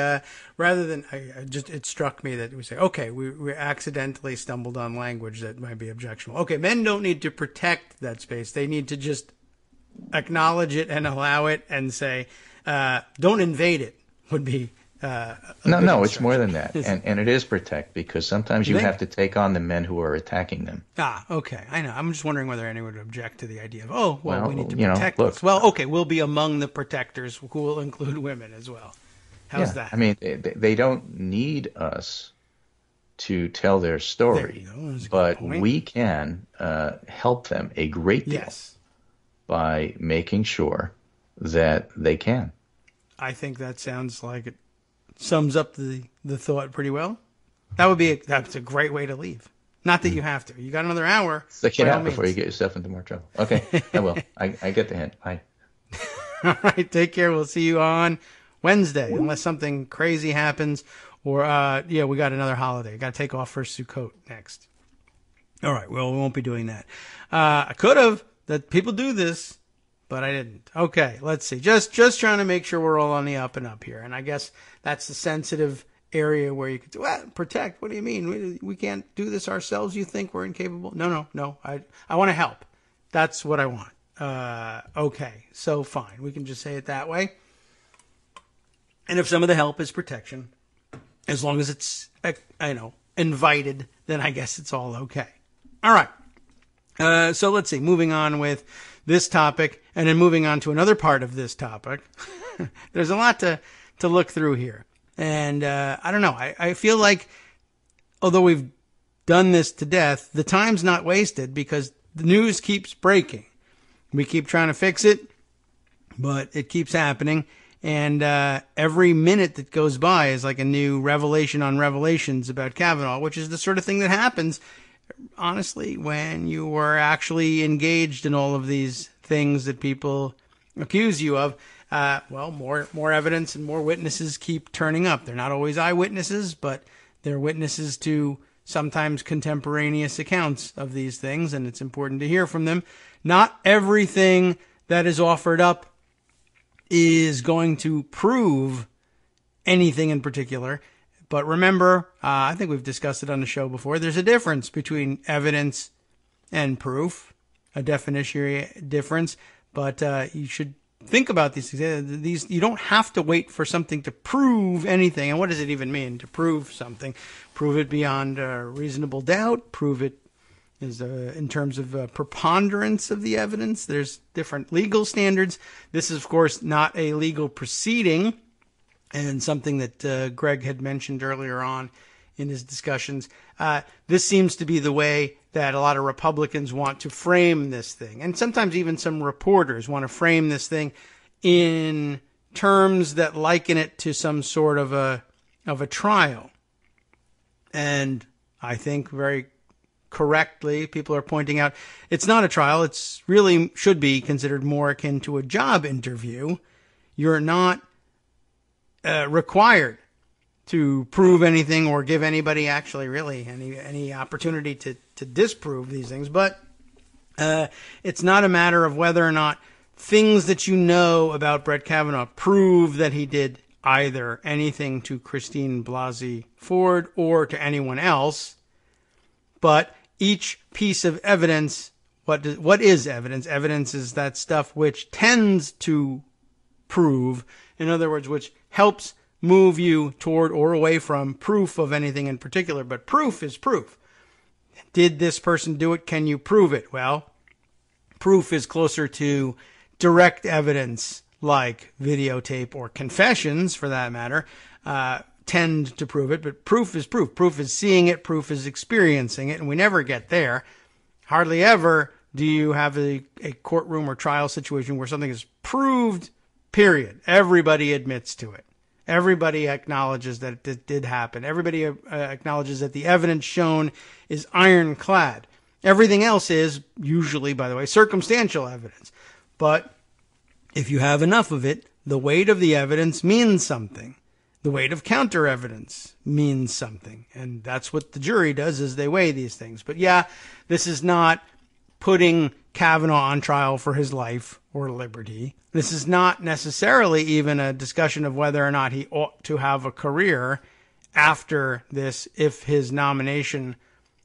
rather than it struck me that we say, okay, we accidentally stumbled on language that might be objectionable. Okay, men don't need to protect that space; they need to just acknowledge it and allow it, and say, don't invade it. Would be No, it's more than that, and it is protect because sometimes you have to take on the men who are attacking them. Okay, I know. I'm just wondering whether anyone would object to the idea of, Well, we need to you know, protect look. this. Well, okay, we'll be among the protectors who will include women as well. How's that? I mean, they don't need us to tell their story, There you go. That's a good but point. we can help them a great deal Yes. by making sure that they can. I think that sounds like it sums up the thought pretty well. That's a great way to leave. Not that you have to. You got another hour. Stick it by all out before means. you get yourself into more trouble. Okay, I will. I get the hint. Bye. All right, take care. We'll see you on Wednesday, unless something crazy happens. Or, we got another holiday. Got to take off for Sukkot next. All right, well, we won't be doing that. I could have. That people do this, but I didn't. Okay, let's see. Just trying to make sure we're all on the up and up here. And I guess that's the sensitive area where you could do, protect. What do you mean? We can't do this ourselves? You think we're incapable? No. I want to help. That's what I want. Okay, so fine. We can just say it that way. And if some of the help is protection, as long as it's, invited, then I guess it's all okay. All right. So let's see. Moving on with this topic, and then moving on to another part of this topic. There's a lot to look through here. And I don't know. I feel like, although we've done this to death, the time's not wasted because the news keeps breaking. We keep trying to fix it, but it keeps happening. And every minute that goes by is like a new revelation on revelations about Kavanaugh, which is the sort of thing that happens, honestly, when you are actually engaged in all of these things that people accuse you of. More evidence and more witnesses keep turning up. They're not always eyewitnesses, but they're witnesses to sometimes contemporaneous accounts of these things, and it's important to hear from them. Not everything that is offered up is going to prove anything in particular. But remember, I think we've discussed it on the show before, there's a difference between evidence and proof, a definitionary difference, but you should think about these. You don't have to wait for something to prove anything. And what does it even mean to prove something? Prove it beyond reasonable doubt, prove it is in terms of preponderance of the evidence. There's different legal standards. This is, of course, not a legal proceeding, and something that Greg had mentioned earlier on in his discussions. This seems to be the way that a lot of Republicans want to frame this thing, and sometimes even some reporters want to frame this thing in terms that liken it to some sort of a trial. And I think very correctly, people are pointing out it's not a trial. It's really should be considered more akin to a job interview. You're not required to prove anything or give anybody actually really any opportunity to disprove these things. But it's not a matter of whether or not things that you know about Brett Kavanaugh prove that he did either anything to Christine Blasey Ford or to anyone else. But each piece of evidence, what is evidence? Evidence is that stuff which tends to prove, in other words, which helps move you toward or away from proof of anything in particular. But proof is proof. Did this person do it? Can you prove it? Well, proof is closer to direct evidence like videotape or confessions, for that matter, tend to prove it. But proof is proof. Proof is seeing it. Proof is experiencing it. And we never get there. Hardly ever do you have a courtroom or trial situation where something is proved, period. Everybody admits to it. Everybody acknowledges that it did happen. Everybody acknowledges that the evidence shown is ironclad. Everything else is, usually, by the way, circumstantial evidence. But if you have enough of it, the weight of the evidence means something. The weight of counter evidence means something. And that's what the jury does, is they weigh these things. But yeah, this is not putting Kavanaugh on trial for his life or liberty. This is not necessarily even a discussion of whether or not he ought to have a career after this if his nomination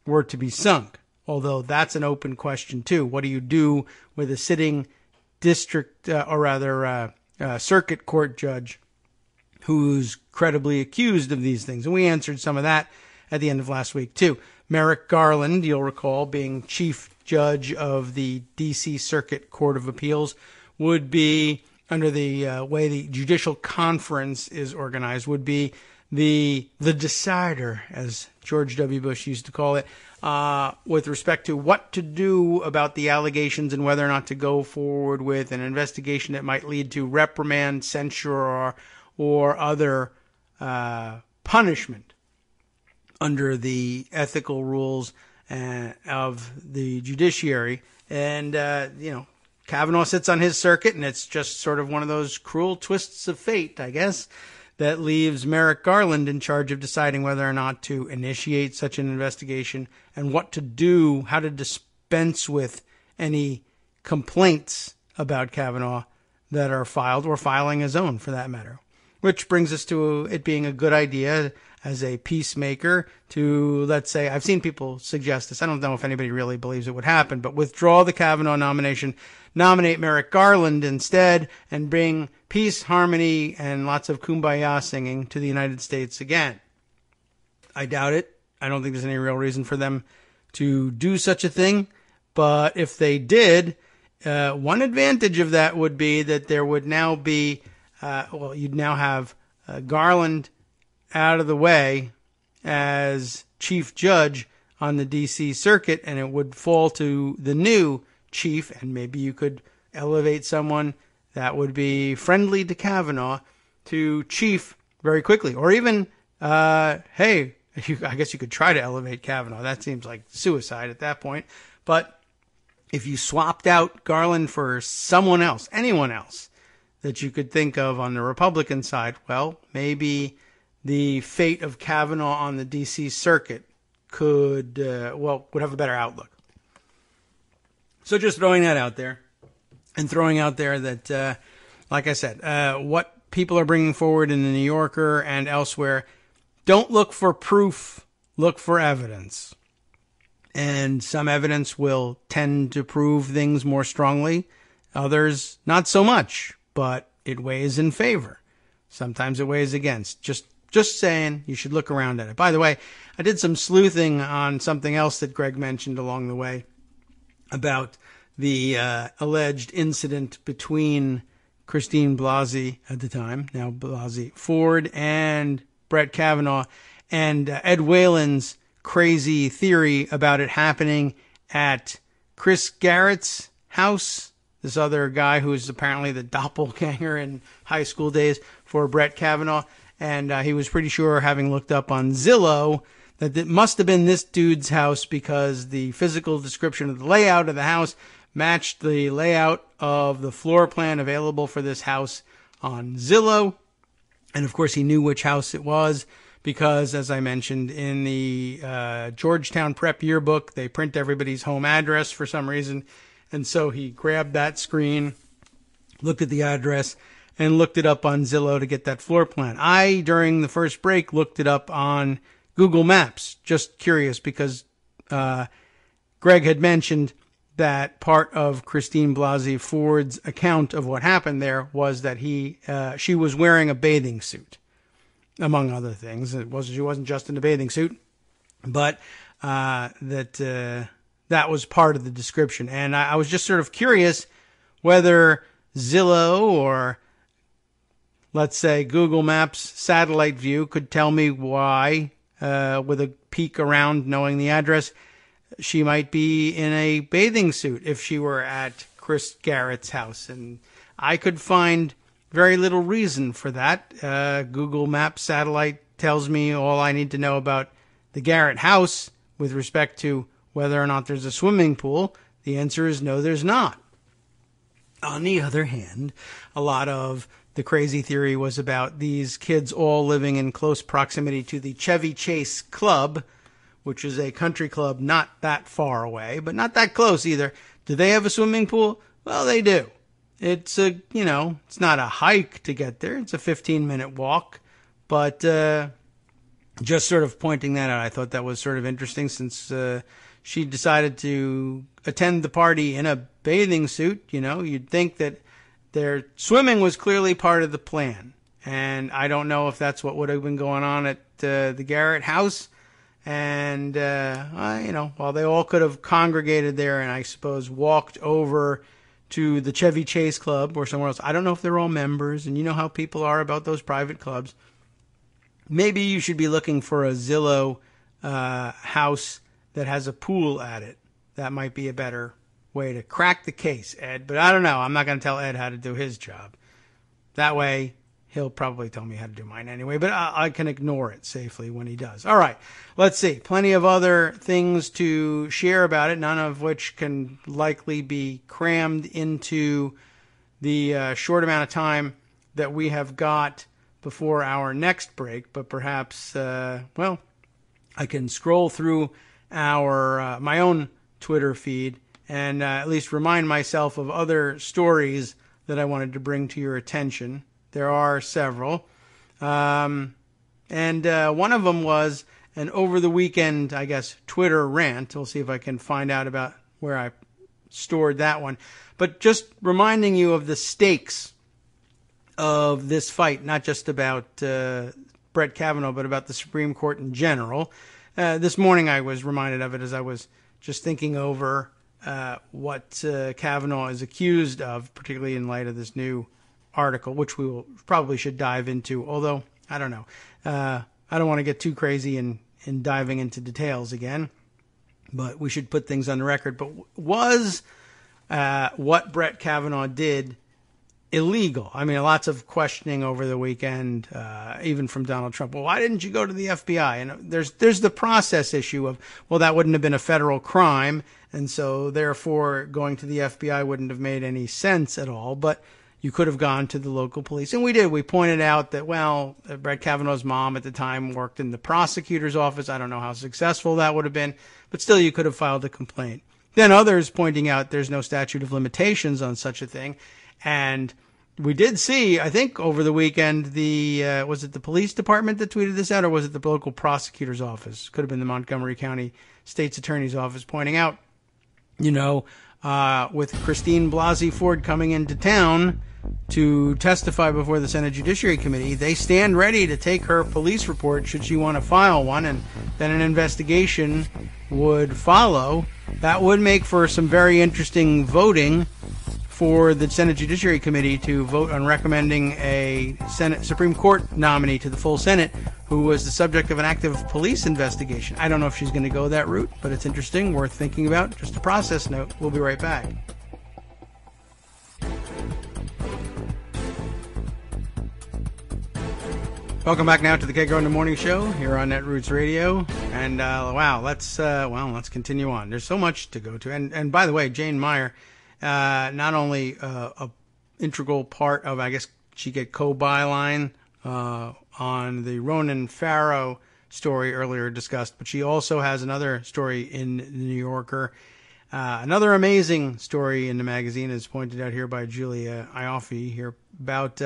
were to be sunk. Although that's an open question too. What do you do with a sitting circuit court judge who's credibly accused of these things? And we answered some of that at the end of last week too. Merrick Garland, you'll recall, being chief judge of the D.C. Circuit Court of Appeals, would be, under the way the judicial conference is organized, would be the decider, as George W. Bush used to call it, with respect to what to do about the allegations and whether or not to go forward with an investigation that might lead to reprimand, censure, or other punishment under the ethical rules of the judiciary. And, Kavanaugh sits on his circuit, and it's just sort of one of those cruel twists of fate, I guess, that leaves Merrick Garland in charge of deciding whether or not to initiate such an investigation and what to do, how to dispense with any complaints about Kavanaugh that are filed, or filing his own for that matter. Which brings us to it being a good idea as a peacemaker to, let's say, I've seen people suggest this. I don't know if anybody really believes it would happen, but withdraw the Kavanaugh nomination, nominate Merrick Garland instead, and bring peace, harmony, and lots of kumbaya singing to the United States again. I doubt it. I don't think there's any real reason for them to do such a thing. But if they did, one advantage of that would be that there would now be, you'd now have Garland out of the way as chief judge on the D.C. circuit, and it would fall to the new chief, and maybe you could elevate someone that would be friendly to Kavanaugh to chief very quickly. Or even, I guess you could try to elevate Kavanaugh. That seems like suicide at that point. But if you swapped out Garland for someone else, anyone else that you could think of on the Republican side, well, maybe the fate of Kavanaugh on the D.C. circuit would have a better outlook. So just throwing that out there, and throwing out there that, like I said, what people are bringing forward in the New Yorker and elsewhere, don't look for proof, look for evidence. And some evidence will tend to prove things more strongly. Others, not so much, but it weighs in favor. Sometimes it weighs against. Just saying, you should look around at it. By the way, I did some sleuthing on something else that Greg mentioned along the way about the alleged incident between Christine Blasey at the time, now Blasey Ford, and Brett Kavanaugh, and Ed Whalen's crazy theory about it happening at Chris Garrett's house, this other guy who is apparently the doppelganger in high school days for Brett Kavanaugh. And he was pretty sure, having looked up on Zillow, that it must have been this dude's house because the physical description of the layout of the house matched the layout of the floor plan available for this house on Zillow. And of course, he knew which house it was because, as I mentioned, in the Georgetown Prep yearbook, they print everybody's home address for some reason. And so he grabbed that screen, looked at the address, and looked it up on Zillow to get that floor plan. I, during the first break, looked it up on Google Maps, just curious, because Greg had mentioned that part of Christine Blasey Ford's account of what happened there was that she was wearing a bathing suit, among other things. She wasn't just in a bathing suit, but that was part of the description. And I was just sort of curious whether Zillow or, let's say, Google Maps satellite view could tell me why, with a peek around knowing the address, she might be in a bathing suit if she were at Chris Garrett's house. And I could find very little reason for that. Google Maps satellite tells me all I need to know about the Garrett house with respect to whether or not there's a swimming pool. The answer is no, there's not. On the other hand, a lot of the crazy theory was about these kids all living in close proximity to the Chevy Chase Club, which is a country club not that far away, but not that close either. Do they have a swimming pool? Well, they do. It's it's not a hike to get there. It's a 15-minute walk, but just sort of pointing that out, I thought that was sort of interesting since she decided to attend the party in a bathing suit. You'd think that their swimming was clearly part of the plan. And I don't know if that's what would have been going on at the Garrett house. And, while they all could have congregated there and I suppose walked over to the Chevy Chase Club or somewhere else. I don't know if they're all members, and you know how people are about those private clubs. Maybe you should be looking for a Zillow house that has a pool at it. That might be a better way to crack the case, Ed. But I don't know. I'm not going to tell Ed how to do his job. That way, He'll probably tell me how to do mine anyway, but I can ignore it safely when he does. All right, let's see. Plenty of other things to share about it, none of which can likely be crammed into the short amount of time that we have got before our next break. But perhaps, I can scroll through my own Twitter feed and at least remind myself of other stories that I wanted to bring to your attention. There are several. And one of them was an over the weekend, I guess, Twitter rant. We'll see if I can find out about where I stored that one. But just reminding you of the stakes of this fight, not just about Brett Kavanaugh, but about the Supreme Court in general. This morning I was reminded of it as I was just thinking over what Kavanaugh is accused of, particularly in light of this new article, which we will probably should dive into, although I don't know. I don't want to get too crazy in diving into details again, but we should put things on the record. But was what Brett Kavanaugh did illegal? I mean, lots of questioning over the weekend, even from Donald Trump. Well, why didn't you go to the FBI? And there's the process issue of, well, that wouldn't have been a federal crime, and so therefore going to the FBI wouldn't have made any sense at all. But you could have gone to the local police. And we did. We pointed out that, well, Brett Kavanaugh's mom at the time worked in the prosecutor's office. I don't know how successful that would have been, but still you could have filed a complaint. Then others pointing out there's no statute of limitations on such a thing. And we did see, I think over the weekend, was it the police department that tweeted this out, or was it the local prosecutor's office? Could have been the Montgomery County State's Attorney's Office pointing out, with Christine Blasey Ford coming into town to testify before the Senate Judiciary Committee, they stand ready to take her police report should she want to file one, and then an investigation would follow. That would make for some very interesting voting for the Senate Judiciary Committee to vote on recommending a Supreme Court nominee to the full Senate who was the subject of an active police investigation. I don't know if she's going to go that route, but it's interesting, worth thinking about. Just a process note. We'll be right back. Welcome back now to the Kagro in the Morning Show here on Netroots Radio. And let's continue on. There's so much to go to. And by the way, Jane Meyer, not only a integral part of, I guess she get co-byline on the Ronan Farrow story earlier discussed, but she also has another story in the New Yorker. Another amazing story in the magazine is pointed out here by Julia Ioffe here about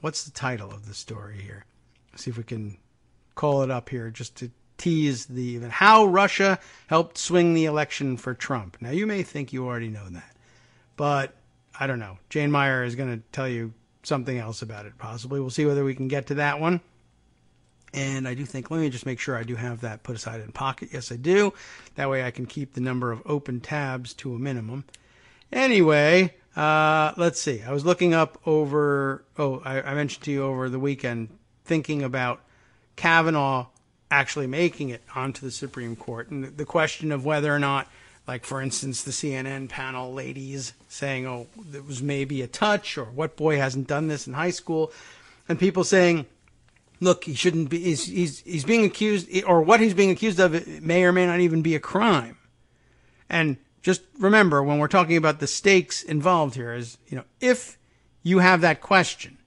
what's the title of the story here? Let's see if we can call it up here just to tease how Russia helped swing the election for Trump. Now, you may think you already know that, but I don't know. Jane Meyer is going to tell you something else about it, possibly. We'll see whether we can get to that one. And I do think, let me just make sure I do have that put aside in pocket. Yes, I do. That way I can keep the number of open tabs to a minimum. Anyway, let's see. I was looking up I mentioned to you over the weekend, thinking about Kavanaugh actually making it onto the Supreme Court, and the question of whether or not, like, for instance, the CNN panel ladies saying, oh, it was maybe a touch, or what boy hasn't done this in high school, and people saying, look, he shouldn't be, he's being accused, or what he's being accused of may or may not even be a crime. And just remember, when we're talking about the stakes involved here, is, if you have that question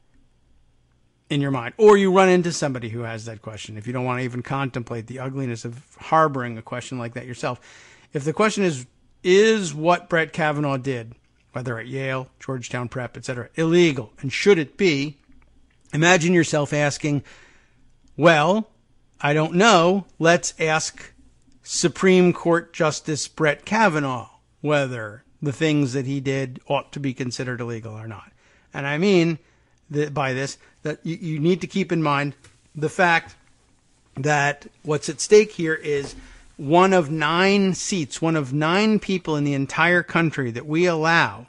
in your mind, or you run into somebody who has that question, if you don't want to even contemplate the ugliness of harboring a question like that yourself, if the question is what Brett Kavanaugh did, whether at Yale, Georgetown Prep, etc., illegal, and should it be, imagine yourself asking, well, I don't know, let's ask Supreme Court Justice Brett Kavanaugh whether the things that he did ought to be considered illegal or not. And I mean by this that you need to keep in mind the fact that what's at stake here is one of 9 seats, one of 9 people in the entire country that we allow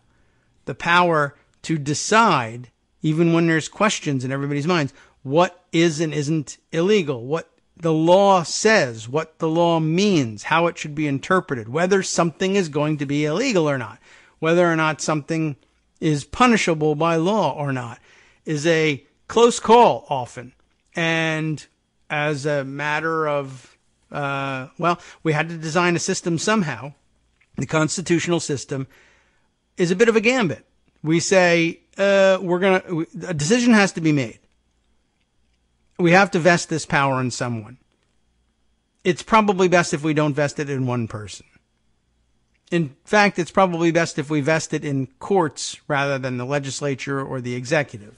the power to decide, even when there's questions in everybody's minds, what is and isn't illegal, what the law says, what the law means, how it should be interpreted, whether something is going to be illegal or not, whether or not something is punishable by law or not is a close call often. And as a matter of, we had to design a system somehow. The constitutional system is a bit of a gambit. We say, a decision has to be made. We have to vest this power in someone. It's probably best if we don't vest it in one person. In fact, it's probably best if we vest it in courts rather than the legislature or the executive.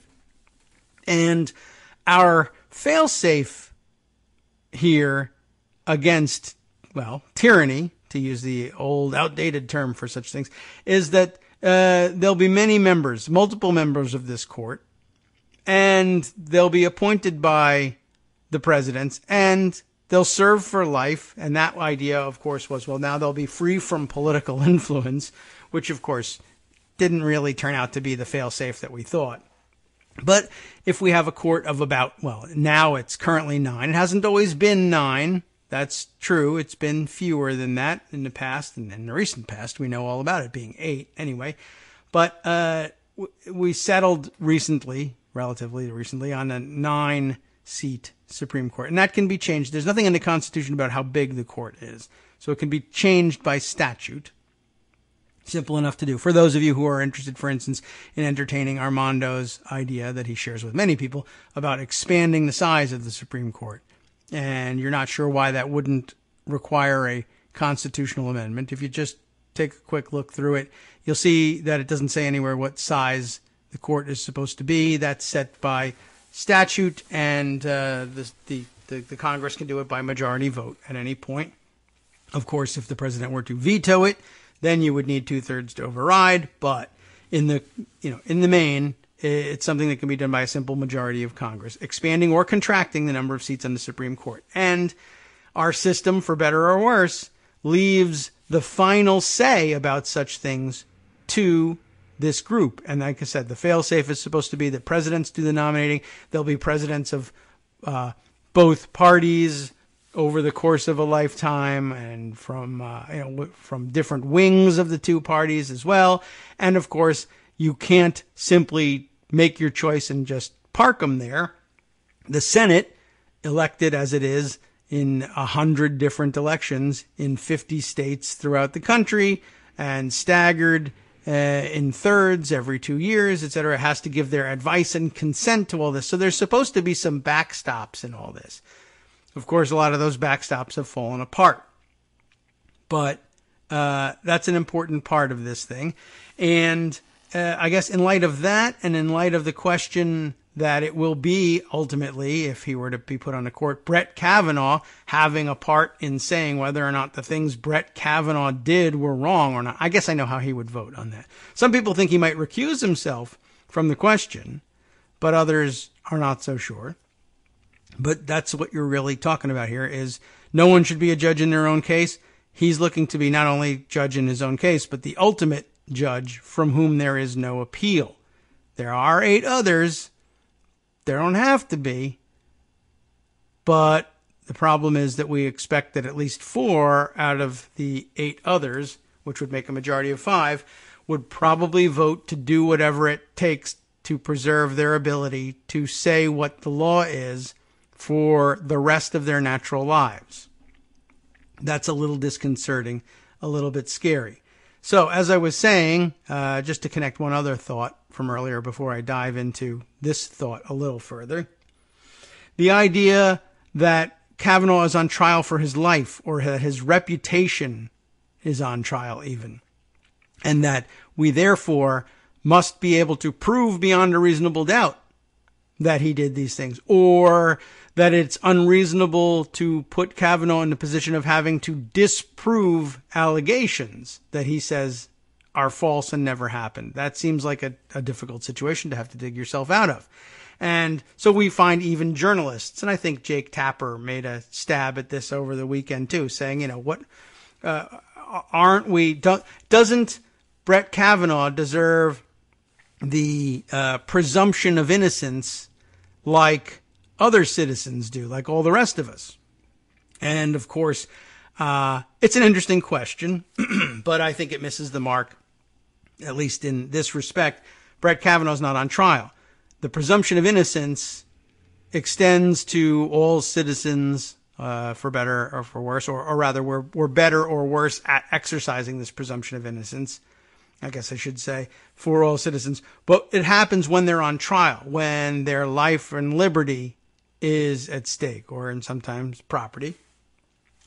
And our fail-safe here against, tyranny, to use the old outdated term for such things, is that there'll be multiple members of this court, and they'll be appointed by the presidents, and they'll serve for life. And that idea, of course, was, now they'll be free from political influence, which, of course, didn't really turn out to be the fail-safe that we thought. But if we have a court of now it's currently 9. It hasn't always been 9. That's true. It's been fewer than that in the past, and in the recent past, we know all about it being 8 anyway. But we settled relatively recently, on a 9-seat Supreme Court, and that can be changed. There's nothing in the Constitution about how big the court is, so it can be changed by statute. Simple enough to do. For those of you who are interested, for instance, in entertaining Armando's idea that he shares with many people about expanding the size of the Supreme Court, and you're not sure why that wouldn't require a constitutional amendment, if you just take a quick look through it, you'll see that it doesn't say anywhere what size the court is supposed to be. That's set by statute, and the Congress can do it by majority vote at any point. Of course, if the president were to veto it, then you would need 2/3 to override. But in the main, it's something that can be done by a simple majority of Congress, expanding or contracting the number of seats on the Supreme Court. And our system, for better or worse, leaves the final say about such things to this group. And like I said, the fail-safe is supposed to be that presidents do the nominating. There'll be presidents of both parties over the course of a lifetime, and from different wings of the two parties as well. And of course, you can't simply make your choice and just park them there. The Senate, elected as it is in 100 different elections in 50 states throughout the country, and staggered in thirds every 2 years, etc., has to give their advice and consent to all this. So there's supposed to be some backstops in all this. Of course, a lot of those backstops have fallen apart. But that's an important part of this thing. And I guess in light of that, and in light of the question that it will be ultimately, if he were to be put on the court, Brett Kavanaugh having a part in saying whether or not the things Brett Kavanaugh did were wrong or not. I guess I know how he would vote on that. Some people think he might recuse himself from the question, but others are not so sure. But that's what you're really talking about here, is no one should be a judge in their own case. He's looking to be not only judge in his own case, but the ultimate judge from whom there is no appeal. There are 8 others. There don't have to be. But the problem is that we expect that at least 4 out of the 8 others, which would make a majority of 5, would probably vote to do whatever it takes to preserve their ability to say what the law is for the rest of their natural lives. That's a little disconcerting, a little bit scary. So, as I was saying, just to connect one other thought from earlier before I dive into this thought a little further, the idea that Kavanaugh is on trial for his life, or that his reputation is on trial even, and that we therefore must be able to prove beyond a reasonable doubt that he did these things, or that it's unreasonable to put Kavanaugh in the position of having to disprove allegations that he says are false and never happened. That seems like a difficult situation to have to dig yourself out of. And so we find even journalists, and I think Jake Tapper made a stab at this over the weekend too, saying, doesn't Brett Kavanaugh deserve the presumption of innocence like other citizens do, like all the rest of us? And of course, it's an interesting question, but I think it misses the mark at least in this respect, Brett Kavanaugh's not on trial. The presumption of innocence extends to all citizens, for better or for worse, or rather, we're better or worse at exercising this presumption of innocence. I guess I should say for all citizens. But it happens when they're on trial, when their life and liberty is at stake, or in sometimes property.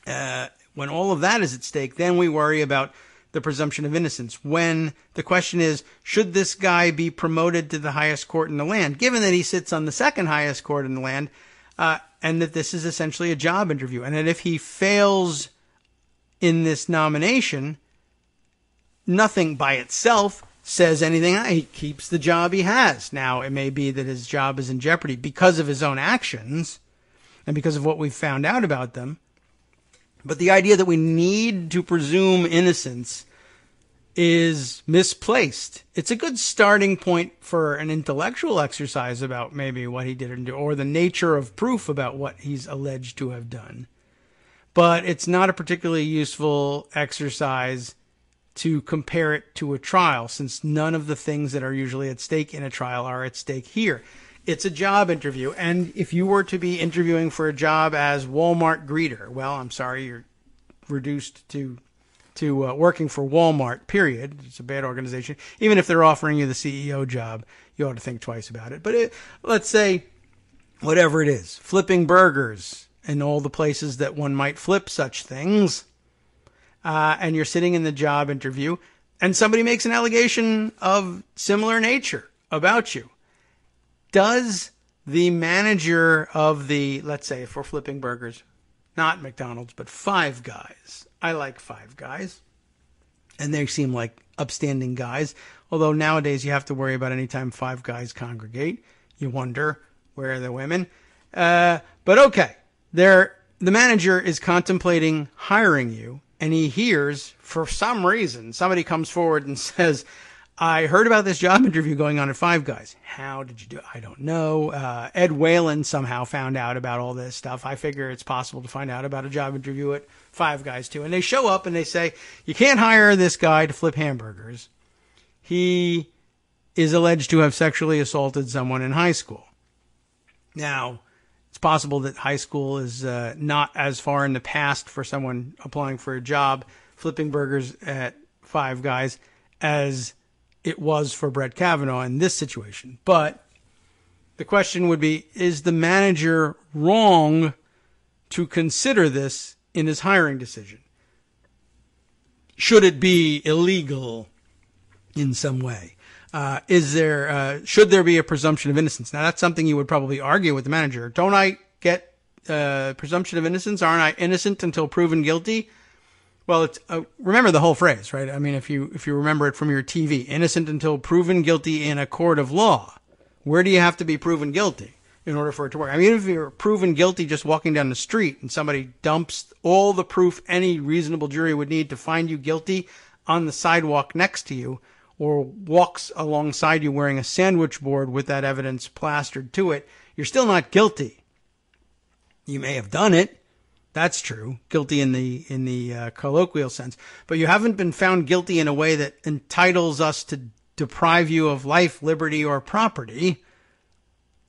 When all of that is at stake, then we worry about the presumption of innocence. When the question is, should this guy be promoted to the highest court in the land, given that he sits on the second highest court in the land, and that this is essentially a job interview, and that if he fails in this nomination, nothing by itself says anything. He keeps the job he has. Now, it may be that his job is in jeopardy because of his own actions and because of what we've found out about them. But the idea that we need to presume innocence is misplaced. It's a good starting point for an intellectual exercise about maybe what he did or the nature of proof about what he's alleged to have done. But it's not a particularly useful exercise to compare it to a trial, since none of the things that are usually at stake in a trial are at stake here. It's a job interview, and if you were to be interviewing for a job as Walmart greeter, well, I'm sorry, you're reduced to working for Walmart, period. It's a bad organization. Even if they're offering you the CEO job, you ought to think twice about it. But let's say, whatever it is, flipping burgers and all the places that one might flip such things, and you're sitting in the job interview, and somebody makes an allegation of similar nature about you. Does the manager of the, let's say, if we're flipping burgers, not McDonald's, but Five Guys. I like Five Guys, and they seem like upstanding guys, although nowadays you have to worry about any time Five Guys congregate. You wonder, where are the women? But okay, the manager is contemplating hiring you, and he hears, for some reason, somebody comes forward and says, I heard about this job interview going on at Five Guys. How did you do it? I don't know. Ed Whalen somehow found out about all this stuff. I figure it's possible to find out about a job interview at Five Guys too. And they show up and they say, you can't hire this guy to flip hamburgers. He is alleged to have sexually assaulted someone in high school. Now, it's possible that high school is not as far in the past for someone applying for a job flipping burgers at Five Guys as it was for Brett Kavanaugh in this situation. But the question would be, is the manager wrong to consider this in his hiring decision? Should it be illegal in some way? Should there be a presumption of innocence? Now, that's something you would probably argue with the manager. Don't I get presumption of innocence? Aren't I innocent until proven guilty? Well, it's remember the whole phrase, right? I mean, if you remember it from your TV, innocent until proven guilty in a court of law. Where do you have to be proven guilty in order for it to work? I mean, if you're proven guilty just walking down the street and somebody dumps all the proof any reasonable jury would need to find you guilty on the sidewalk next to you, or walks alongside you wearing a sandwich board with that evidence plastered to it, you're still not guilty. You may have done it. That's true. Guilty in the colloquial sense. But you haven't been found guilty in a way that entitles us to deprive you of life, liberty, or property.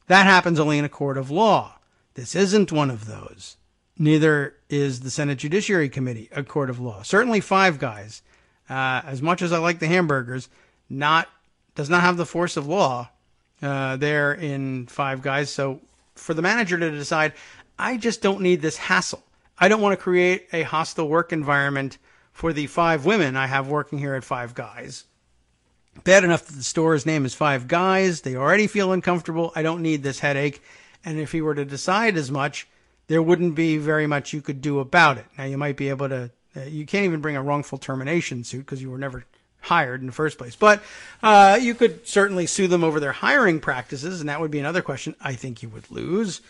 That happens only in a court of law. This isn't one of those. Neither is the Senate Judiciary Committee a court of law. Certainly Five Guys, as much as I like the hamburgers, does not have the force of law there in Five Guys. So for the manager to decide, I just don't need this hassle. I don't want to create a hostile work environment for the 5 women I have working here at Five Guys. Bad enough that the store's name is Five Guys. They already feel uncomfortable. I don't need this headache. And if he were to decide as much, there wouldn't be very much you could do about it. Now, you might be able to, you can't even bring a wrongful termination suit because you were never hired in the first place. But you could certainly sue them over their hiring practices, and that would be another question I think you would lose.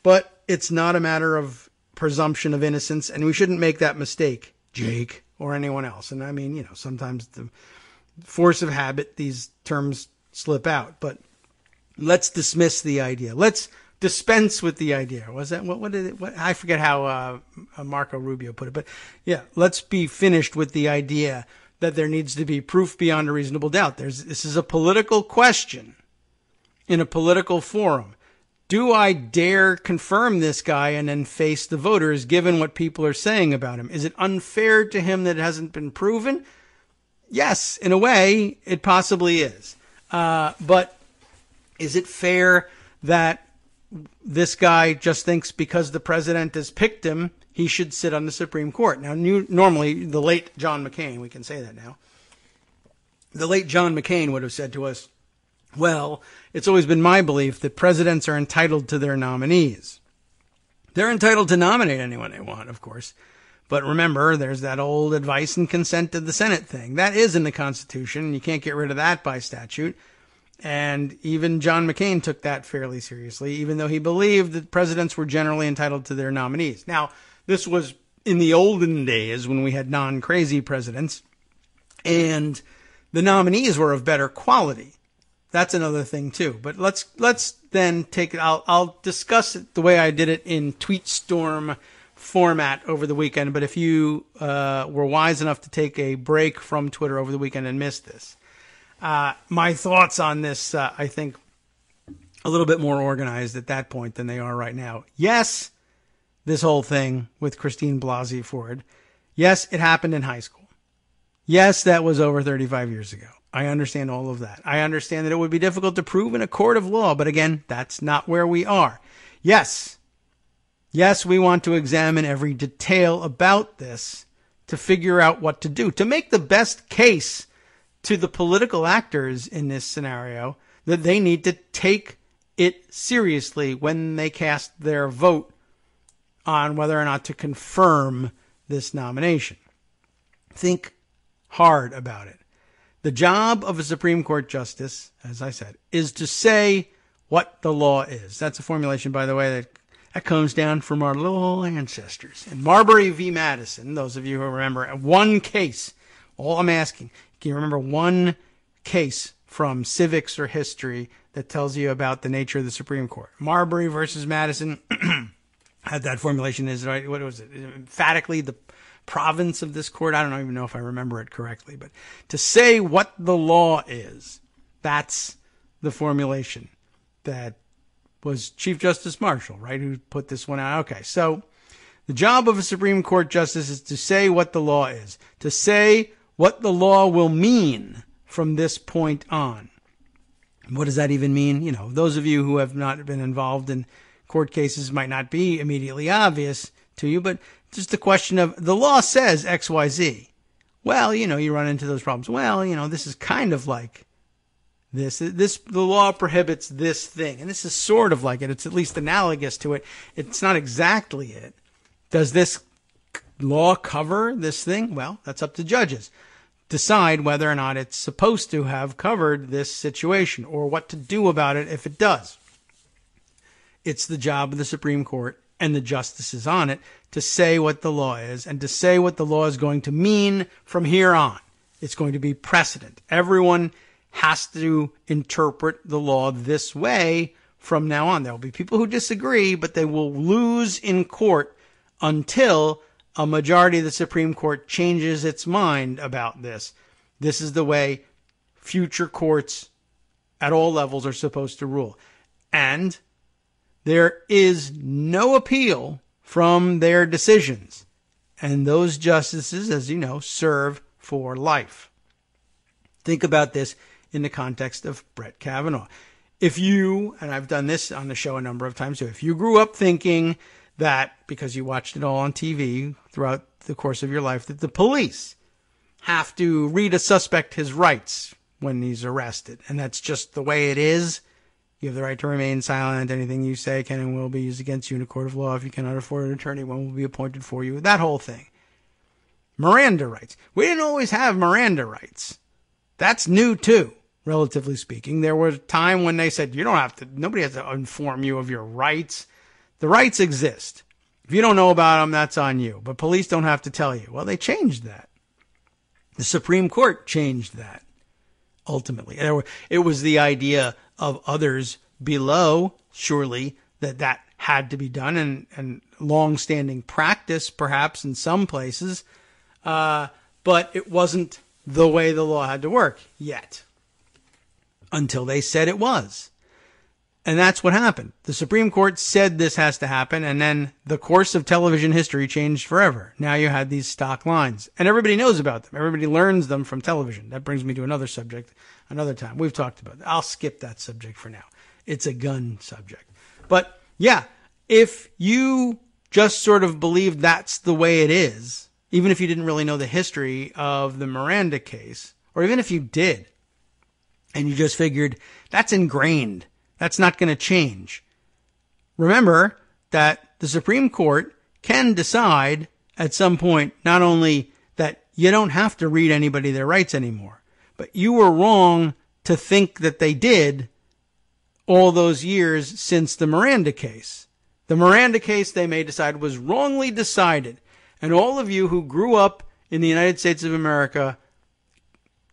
But it's not a matter of presumption of innocence, and we shouldn't make that mistake, Jake, or anyone else. And I mean, sometimes the force of habit, these terms slip out. But let's dismiss the idea. Let's dispense with the idea. Was that what did it? I forget how Marco Rubio put it, but yeah, let's be finished with the idea that there needs to be proof beyond a reasonable doubt. This is a political question in a political forum. Do I dare confirm this guy and then face the voters given what people are saying about him? Is it unfair to him that it hasn't been proven? Yes, in a way, it possibly is. But is it fair that this guy just thinks because the president has picked him, he should sit on the Supreme Court? Now, normally, the late John McCain, we can say that now, the late John McCain would have said to us, well, it's always been my belief that presidents are entitled to their nominees. They're entitled to nominate anyone they want, of course. But remember, there's that old advice and consent of the Senate thing. That is in the Constitution. You can't get rid of that by statute. And even John McCain took that fairly seriously, even though he believed that presidents were generally entitled to their nominees. Now, this was in the olden days when we had non-crazy presidents, and the nominees were of better quality. That's another thing too. But let's then take it. I'll discuss it the way I did it in Tweetstorm format over the weekend. But if you were wise enough to take a break from Twitter over the weekend and missed this, my thoughts on this, I think, a little bit more organized at that point than they are right now. Yes, this whole thing with Christine Blasey Ford. Yes, it happened in high school. Yes, that was over 35 years ago. I understand all of that. I understand that it would be difficult to prove in a court of law, but again, that's not where we are. Yes, we want to examine every detail about this to figure out what to do, to make the best case to the political actors in this scenario that they need to take it seriously when they cast their vote on whether or not to confirm this nomination. Think hard about it. The job of a Supreme Court justice, as I said, is to say what the law is. That's a formulation, by the way, that comes down from our little ancestors. In Marbury v. Madison, those of you who remember one case, all I'm asking, can you remember one case from civics or history that tells you about the nature of the Supreme Court? Marbury versus Madison had that formulation. Is right? What was it? Emphatically the province of this court. I don't even know if I remember it correctly, but to say what the law is, that's the formulation that was Chief Justice Marshall, right, who put this one out. Okay, so the job of a Supreme Court justice is to say what the law is, to say what the law will mean from this point on. What does that even mean? You know, those of you who have not been involved in court cases might not be immediately obvious to you, but just the question of the law says X, Y, Z. Well, you know, you run into those problems. Well, you know, this is kind of like this. The law prohibits this thing, and this is sort of like it. It's at least analogous to it. It's not exactly it. Does this law cover this thing? Well, that's up to judges. Decide whether or not it's supposed to have covered this situation or what to do about it if it does. It's the job of the Supreme Court and the justices on it to say what the law is and to say what the law is going to mean from here on. It's going to be precedent. Everyone has to interpret the law this way from now on. There will be people who disagree, but they will lose in court until a majority of the Supreme Court changes its mind about this. This is the way future courts at all levels are supposed to rule. And there is no appeal from their decisions. And those justices, as you know, serve for life. Think about this in the context of Brett Kavanaugh. If you, and I've done this on the show a number of times too, if you grew up thinking that, because you watched it all on TV throughout the course of your life, that the police have to read a suspect his rights when he's arrested, and that's just the way it is, you have the right to remain silent. Anything you say can and will be used against you in a court of law. If you cannot afford an attorney, one will be appointed for you. That whole thing. Miranda rights. We didn't always have Miranda rights. That's new too, relatively speaking. There was a time when they said, nobody has to inform you of your rights. The rights exist. If you don't know about them, that's on you. But police don't have to tell you. Well, they changed that. The Supreme Court changed that, ultimately. It was the idea of others below, surely, that had to be done, and long-standing practice, perhaps, in some places. But it wasn't the way the law had to work yet. Until they said it was. And that's what happened. The Supreme Court said this has to happen, and then the course of television history changed forever. Now you had these stock lines, and everybody knows about them. Everybody learns them from television. That brings me to another subject another time. We've talked about it. I'll skip that subject for now. It's a gun subject. But yeah, if you just sort of believe that's the way it is, even if you didn't really know the history of the Miranda case, or even if you did, and you just figured that's ingrained, that's not going to change. Remember that the Supreme Court can decide at some point not only that you don't have to read anybody their rights anymore, but you were wrong to think that they did all those years since the Miranda case. The Miranda case, they may decide, was wrongly decided. And all of you who grew up in the United States of America,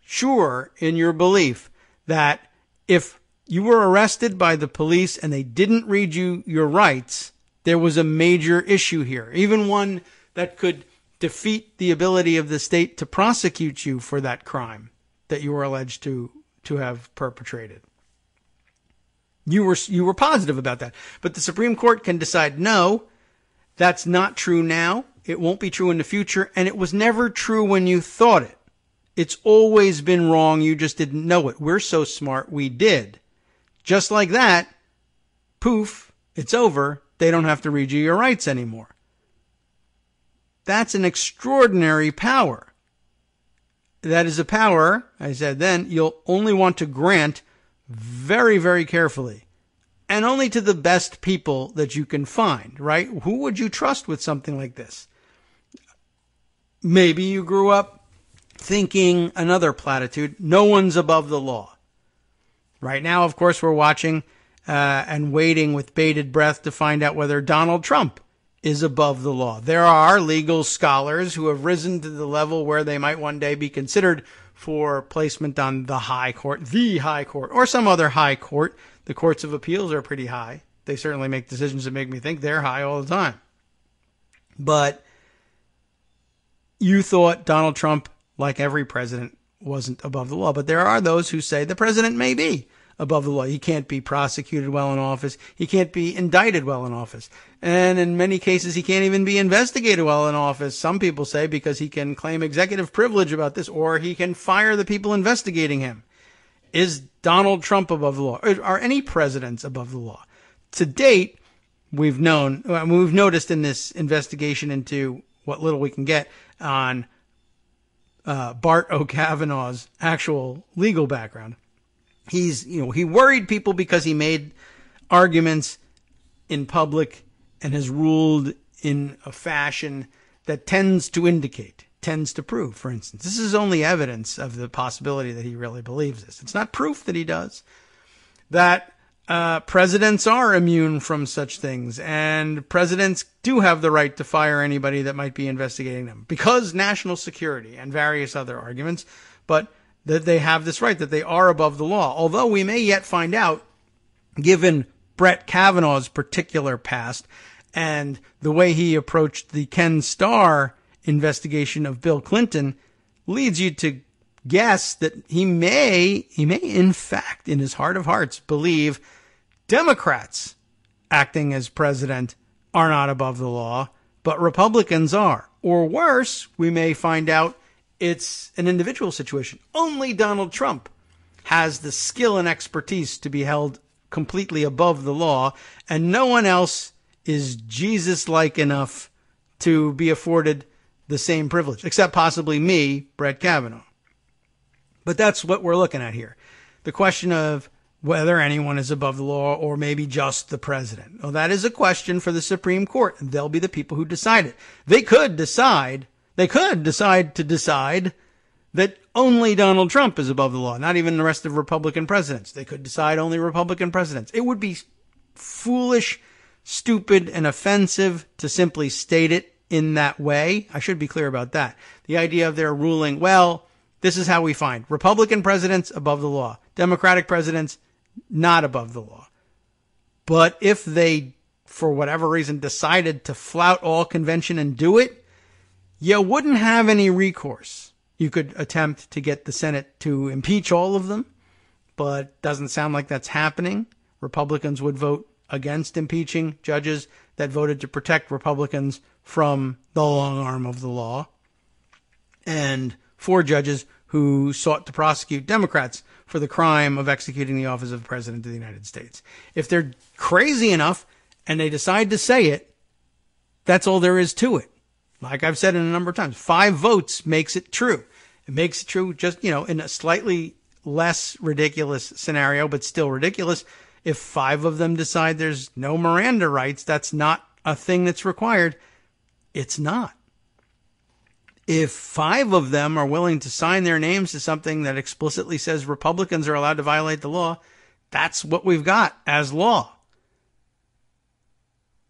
sure in your belief that if you were arrested by the police and they didn't read you your rights, there was a major issue here, even one that could defeat the ability of the state to prosecute you for that crime that you were alleged to have perpetrated. You were positive about that. But the Supreme Court can decide, no, that's not true now. It won't be true in the future. And it was never true when you thought it. It's always been wrong. You just didn't know it. We're so smart, we did. Just like that, poof, it's over. They don't have to read you your rights anymore. That's an extraordinary power. That is a power, I said then, you'll only want to grant very, very carefully. And only to the best people that you can find, right? Who would you trust with something like this? Maybe you grew up thinking another platitude, no one's above the law. Right now, of course, we're watching and waiting with bated breath to find out whether Donald Trump is above the law. There are legal scholars who have risen to the level where they might one day be considered for placement on the high court, or some other high court. The courts of appeals are pretty high. They certainly make decisions that make me think they're high all the time. But you thought Donald Trump, like every president, wasn't above the law. But there are those who say the president may be above the law. He can't be prosecuted while in office. He can't be indicted while in office. And in many cases, he can't even be investigated while in office. Some people say because he can claim executive privilege about this, or he can fire the people investigating him. Is Donald Trump above the law? Are any presidents above the law? To date, we've noticed in this investigation into what little we can get on Bart O'Kavanaugh's actual legal background. He worried people because he made arguments in public and has ruled in a fashion that tends to prove, for instance. This is only evidence of the possibility that he really believes this. It's not proof that he does. That presidents are immune from such things, and presidents do have the right to fire anybody that might be investigating them because national security and various other arguments, but that they have this right, that they are above the law. Although we may yet find out, given Brett Kavanaugh's particular past and the way he approached the Ken Starr investigation of Bill Clinton, leads you to guess that he may in fact, in his heart of hearts, believe Democrats acting as president are not above the law, but Republicans are. Or worse, we may find out it's an individual situation. Only Donald Trump has the skill and expertise to be held completely above the law, and no one else is Jesus-like enough to be afforded the same privilege, except possibly me, Brett Kavanaugh. But that's what we're looking at here. The question of whether anyone is above the law or maybe just the president. Well, that is a question for the Supreme Court, and they'll be the people who decide it. They could decide to decide that only Donald Trump is above the law, not even the rest of Republican presidents. They could decide only Republican presidents. It would be foolish, stupid, and offensive to simply state it in that way. I should be clear about that. The idea of their ruling, well, this is how we find Republican presidents above the law, Democratic presidents not above the law. But if they, for whatever reason, decided to flout all convention and do it, you wouldn't have any recourse. You could attempt to get the Senate to impeach all of them, but doesn't sound like that's happening. Republicans would vote against impeaching judges that voted to protect Republicans from the long arm of the law, and 4 judges who sought to prosecute Democrats for the crime of executing the office of President of the United States. If they're crazy enough and they decide to say it, that's all there is to it. Like I've said in a number of times, 5 votes makes it true. It makes it true just, in a slightly less ridiculous scenario, but still ridiculous. If 5 of them decide there's no Miranda rights, that's not a thing that's required. It's not. If 5 of them are willing to sign their names to something that explicitly says Republicans are allowed to violate the law, that's what we've got as law.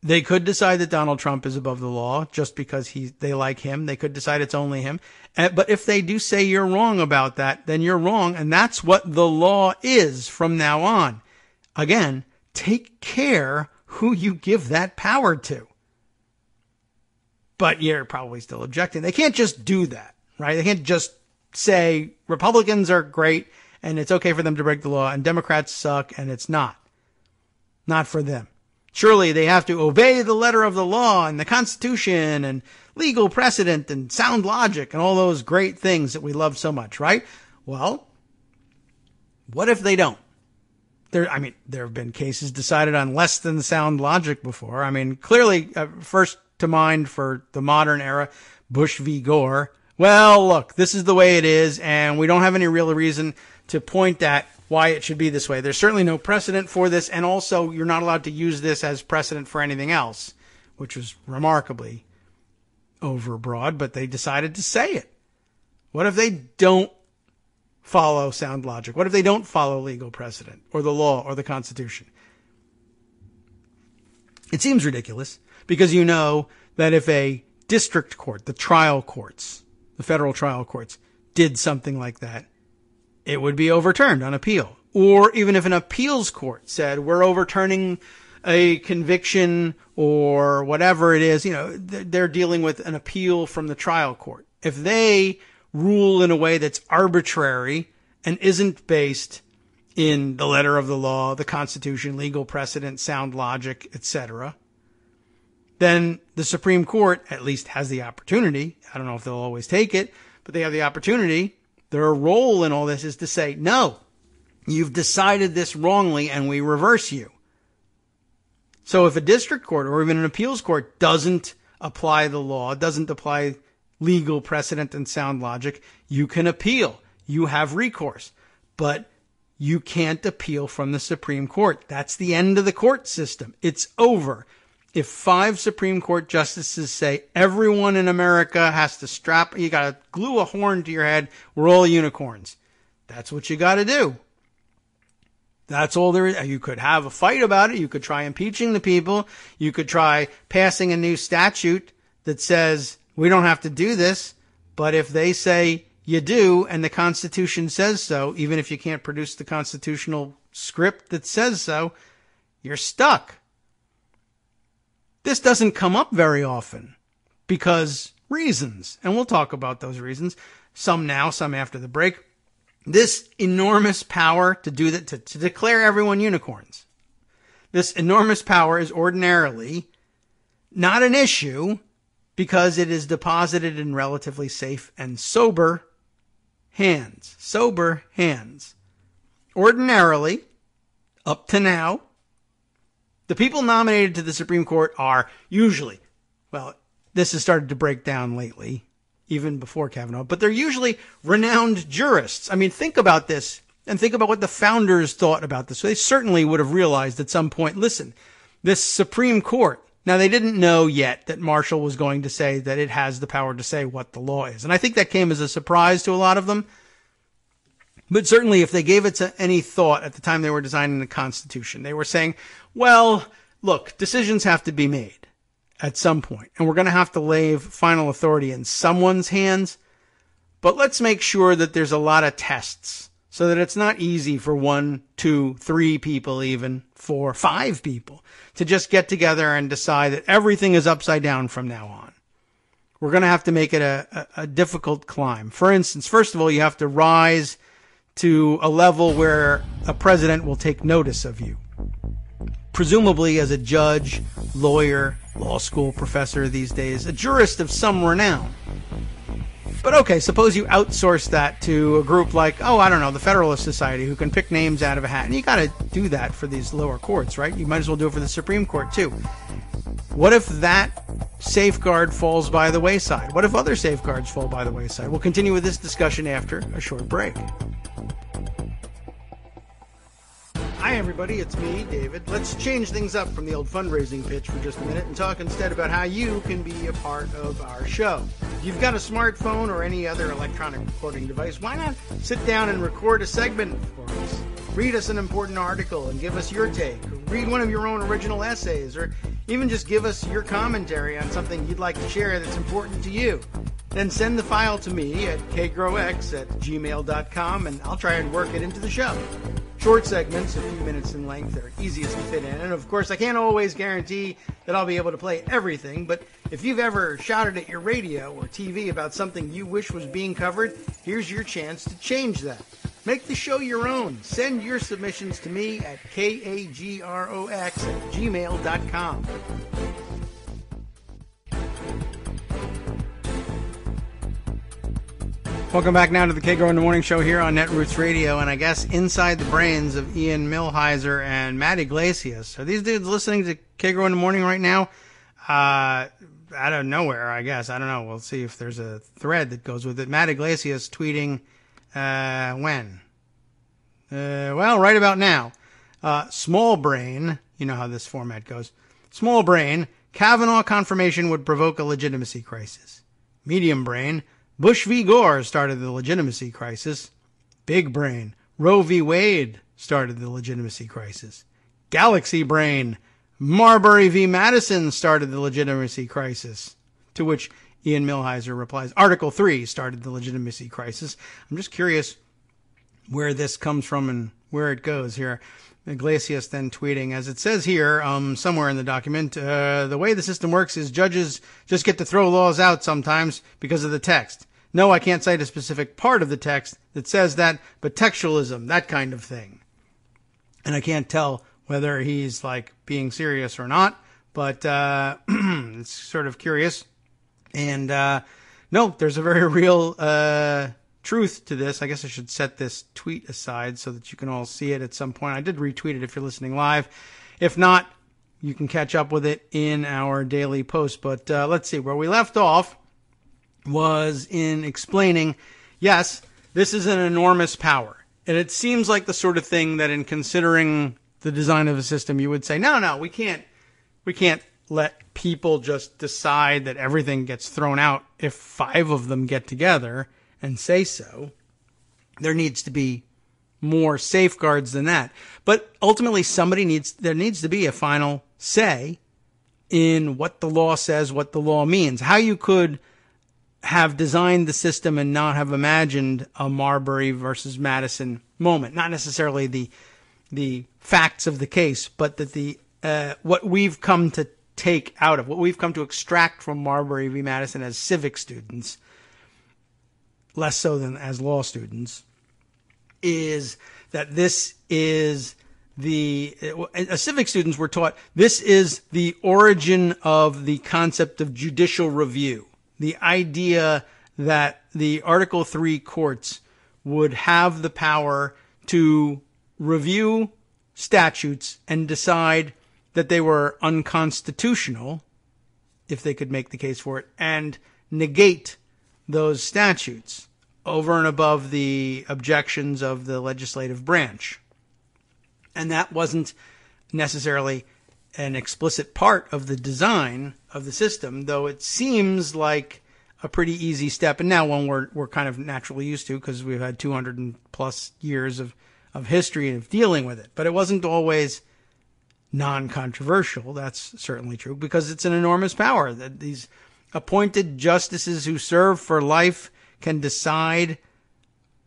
They could decide that Donald Trump is above the law just because they like him. They could decide it's only him. But if they do say you're wrong about that, then you're wrong. And that's what the law is from now on. Again, take care who you give that power to. But you're probably still objecting. They can't just do that, right? They can't just say Republicans are great and it's okay for them to break the law and Democrats suck and it's not. Not for them. Surely they have to obey the letter of the law and the Constitution and legal precedent and sound logic and all those great things that we love so much, right? Well, what if they don't? There have been cases decided on less than sound logic before. Clearly, first to mind for the modern era, Bush v. Gore. Well, look, this is the way it is, and we don't have any real reason to point at why it should be this way. There's certainly no precedent for this, and also you're not allowed to use this as precedent for anything else, which was remarkably overbroad, but they decided to say it. What if they don't follow sound logic? What if they don't follow legal precedent or the law or the Constitution? It seems ridiculous because you know that if a district court, the trial courts, the federal trial courts, did something like that, it would be overturned on appeal. Or even if an appeals court said, we're overturning a conviction or whatever it is, they're dealing with an appeal from the trial court. If they rule in a way that's arbitrary and isn't based in the letter of the law, the Constitution, legal precedent, sound logic, etc., then the Supreme Court at least has the opportunity. I don't know if they'll always take it, but they have the opportunity. Their role in all this is to say, no, you've decided this wrongly and we reverse you. So if a district court or even an appeals court doesn't apply the law, doesn't apply legal precedent and sound logic, you can appeal. You have recourse. But you can't appeal from the Supreme Court. That's the end of the court system. It's over. If 5 Supreme Court justices say everyone in America has to you got to glue a horn to your head, we're all unicorns. That's what you got to do. That's all there is. You could have a fight about it. You could try impeaching the people. You could try passing a new statute that says we don't have to do this. But if they say you do and the Constitution says so, even if you can't produce the constitutional script that says so, you're stuck. This doesn't come up very often because reasons, and we'll talk about those reasons, some now, some after the break. This enormous power to do that, to declare everyone unicorns. This enormous power is ordinarily not an issue because it is deposited in relatively safe and sober hands. Sober hands. Ordinarily, up to now, the people nominated to the Supreme Court are usually, well, this has started to break down lately, even before Kavanaugh, but they're usually renowned jurists. Think about this and think about what the founders thought about this. So they certainly would have realized at some point, listen, this Supreme Court, now they didn't know yet that Marshall was going to say that it has the power to say what the law is. And I think that came as a surprise to a lot of them. But certainly if they gave it any thought at the time they were designing the Constitution, they were saying, well, look, decisions have to be made at some point, and we're going to have to leave final authority in someone's hands. But let's make sure that there's a lot of tests so that it's not easy for 1, 2, 3 people, even 4, 5 people to just get together and decide that everything is upside down from now on. we're going to have to make it a difficult climb. For instance, first of all, you have to rise to a level where a president will take notice of you. Presumably as a judge, lawyer, law school professor these days, a jurist of some renown. But okay, suppose you outsource that to a group like, the Federalist Society, who can pick names out of a hat. And you got to do that for these lower courts, right? You might as well do it for the Supreme Court, too. What if that safeguard falls by the wayside? What if other safeguards fall by the wayside? We'll continue with this discussion after a short break. Hi, everybody. It's me, David. Let's change things up from the old fundraising pitch for just a minute and talk instead about how you can be a part of our show. If you've got a smartphone or any other electronic recording device, why not sit down and record a segment for us? Read us an important article and give us your take. Or read one of your own original essays, or even just give us your commentary on something you'd like to share that's important to you. Then send the file to me at kagrox@gmail.com, and I'll try and work it into the show. Short segments, a few minutes in length, are easiest to fit in. And of course, I can't always guarantee that I'll be able to play everything, but if you've ever shouted at your radio or TV about something you wish was being covered, here's your chance to change that. Make the show your own. Send your submissions to me at kagrox@gmail.com. Welcome back now to the Kagro in the Morning Show here on Netroots Radio, and I guess inside the brains of Ian Millhiser and Matt Iglesias. Are these dudes listening to Kagro in the Morning right now? Out of nowhere, I guess. I don't know. We'll see if there's a thread that goes with it. Matt Iglesias tweeting, when? Right about now. Small brain, you know how this format goes. Small brain, Kavanaugh confirmation would provoke a legitimacy crisis. Medium brain, Bush v. Gore started the legitimacy crisis. Big brain, Roe v. Wade started the legitimacy crisis. Galaxy brain, Marbury v. Madison started the legitimacy crisis. To which Ian Millhiser replies, Article 3 started the legitimacy crisis. I'm just curious where this comes from and where it goes here. Iglesias then tweeting, as it says here, somewhere in the document, the way the system works is judges just get to throw laws out sometimes because of the text. No, I can't cite a specific part of the text that says that, but textualism, that kind of thing. And I can't tell whether he's like being serious or not, but it's sort of curious. And no, there's a very real truth to this. I guess I should set this tweet aside so that you can all see it at some point. I did retweet it if you're listening live. If not, you can catch up with it in our daily post. But let's see, where we left off was in explaining, yes, this is an enormous power. And it seems like the sort of thing that in considering the design of a system, you would say, no, we can't let people just decide that everything gets thrown out if 5 of them get together and say so. There needs to be more safeguards than that. But ultimately, there needs to be a final say in what the law says, what the law means. How you could have designed the system and not have imagined a Marbury versus Madison moment. Not necessarily the facts of the case, but that what we've come to take out of, what we've come to extract from Marbury v. Madison as civic students, less so than as law students, is that this is as civic students were taught, this is the origin of the concept of judicial review. The idea that the Article 3 courts would have the power to review statutes and decide that they were unconstitutional, if they could make the case for it, and negate those statutes over and above the objections of the legislative branch. And that wasn't necessarily an explicit part of the design of the system, though it seems like a pretty easy step. And now one we're kind of naturally used to because we've had 200 and plus years of history of dealing with it. But it wasn't always non-controversial. That's certainly true because it's an enormous power that these appointed justices who serve for life can decide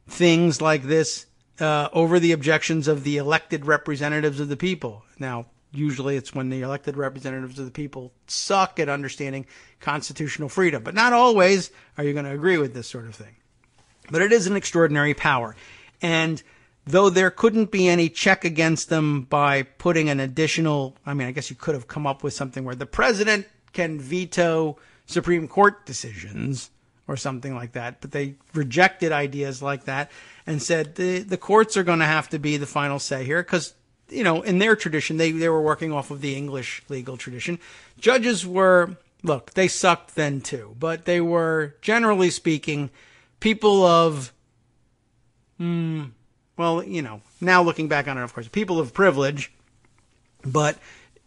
things like this over the objections of the elected representatives of the people. Now, usually it's when the elected representatives of the people suck at understanding constitutional freedom. But not always are you going to agree with this sort of thing. But it is an extraordinary power. And though there couldn't be any check against them by putting an additional, I mean, I guess you could have come up with something where the president can veto Supreme Court decisions or something like that. But they rejected ideas like that and said the courts are going to have to be the final say here because, you know, in their tradition, they were working off of the English legal tradition. Judges were, look, they sucked then too, but they were, generally speaking, people of, well, you know, now looking back on it, of course, people of privilege. But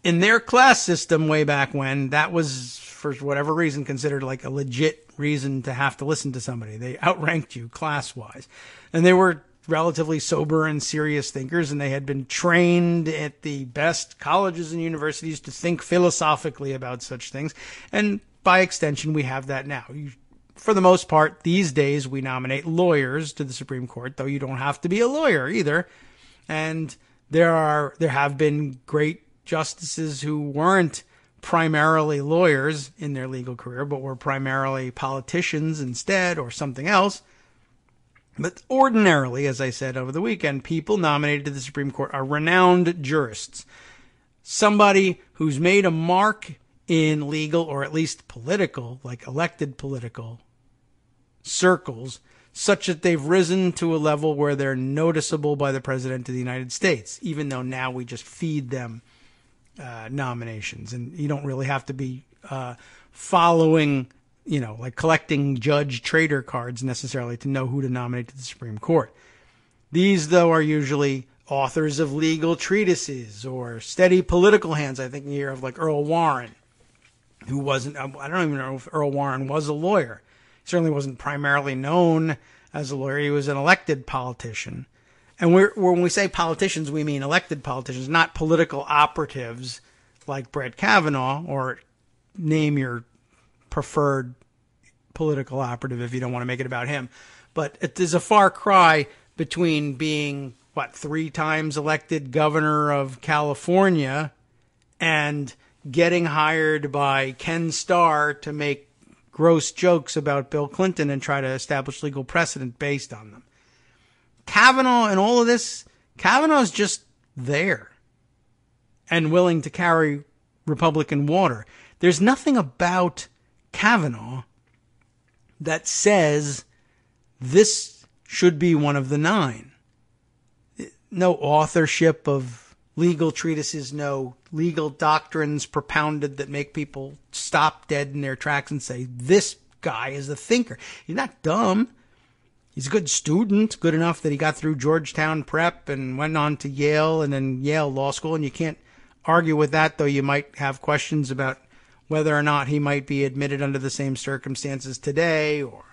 in their class system way back when, that was, for whatever reason, considered like a legit reason to have to listen to somebody. They outranked you class-wise. And they were relatively sober and serious thinkers, and they had been trained at the best colleges and universities to think philosophically about such things. And by extension, we have that now. For the most part, these days, we nominate lawyers to the Supreme Court, though you don't have to be a lawyer either. And there have been great justices who weren't primarily lawyers in their legal career, but were primarily politicians instead or something else. But ordinarily, as I said over the weekend, people nominated to the Supreme Court are renowned jurists. Somebody who's made a mark in legal or at least political, like elected political circles, such that they've risen to a level where they're noticeable by the President of the United States, even though now we just feed them nominations. And you don't really have to be following, you know, like collecting judge trader cards necessarily to know who to nominate to the Supreme Court. These, though, are usually authors of legal treatises or steady political hands. I think here of like Earl Warren, who wasn't, I don't even know if Earl Warren was a lawyer. He certainly wasn't primarily known as a lawyer. He was an elected politician. And when we say politicians, we mean elected politicians, not political operatives like Brett Kavanaugh, or name your preferred political operative if you don't want to make it about him. But it is a far cry between being, 3 times elected governor of California and getting hired by Ken Starr to make gross jokes about Bill Clinton and try to establish legal precedent based on them. Kavanaugh and all of this, Kavanaugh's just there and willing to carry Republican water. There's nothing about Kavanaugh that says this should be one of the 9. No authorship of legal treatises, no legal doctrines propounded that make people stop dead in their tracks and say, this guy is a thinker. He's not dumb. He's a good student, good enough that he got through Georgetown Prep and went on to Yale and then Yale Law School. And you can't argue with that, though you might have questions about whether or not he might be admitted under the same circumstances today, or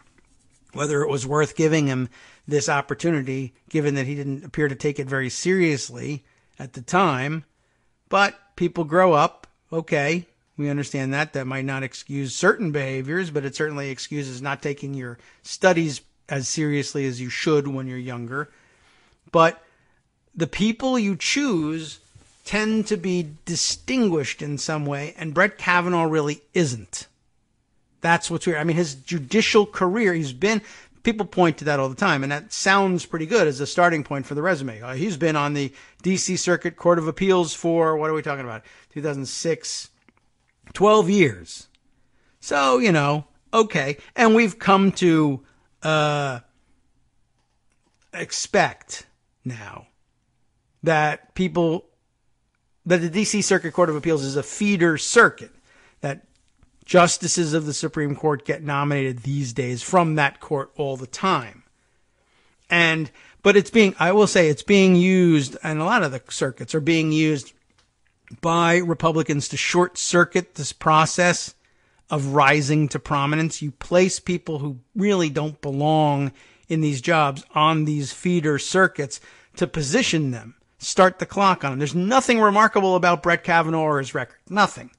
whether it was worth giving him this opportunity, given that he didn't appear to take it very seriously at the time. But people grow up. Okay, we understand that. That might not excuse certain behaviors, but it certainly excuses not taking your studies as seriously as you should when you're younger. But the people you choose tend to be distinguished in some way, and Brett Kavanaugh really isn't. That's what's weird. I mean, his judicial career, people point to that all the time, and that sounds pretty good as a starting point for the resume. He's been on the D.C. Circuit Court of Appeals for, what are we talking about, 2006, 12 years. So, you know, okay. And we've come to expect now that the D.C. Circuit Court of Appeals is a feeder circuit, that justices of the Supreme Court get nominated these days from that court all the time. But I will say it's being used, and a lot of the circuits are being used by Republicans to short circuit this process of rising to prominence. You place people who really don't belong in these jobs on these feeder circuits to position them, start the clock on them. There's nothing remarkable about Brett Kavanaugh or his record. Nothing.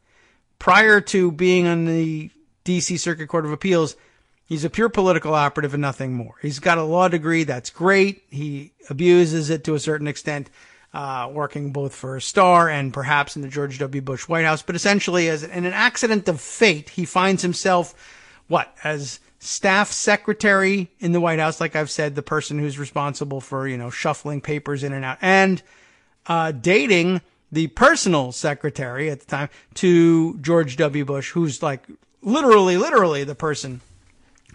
Prior to being on the D.C. Circuit Court of Appeals, he's a pure political operative and nothing more. He's got a law degree. That's great. He abuses it to a certain extent. working both for a star and perhaps in the George W. Bush White House. But essentially, as in an accident of fate, he finds himself, as staff secretary in the White House, like I've said, the person who's responsible for, shuffling papers in and out, and dating the personal secretary at the time to George W. Bush, who's like literally the person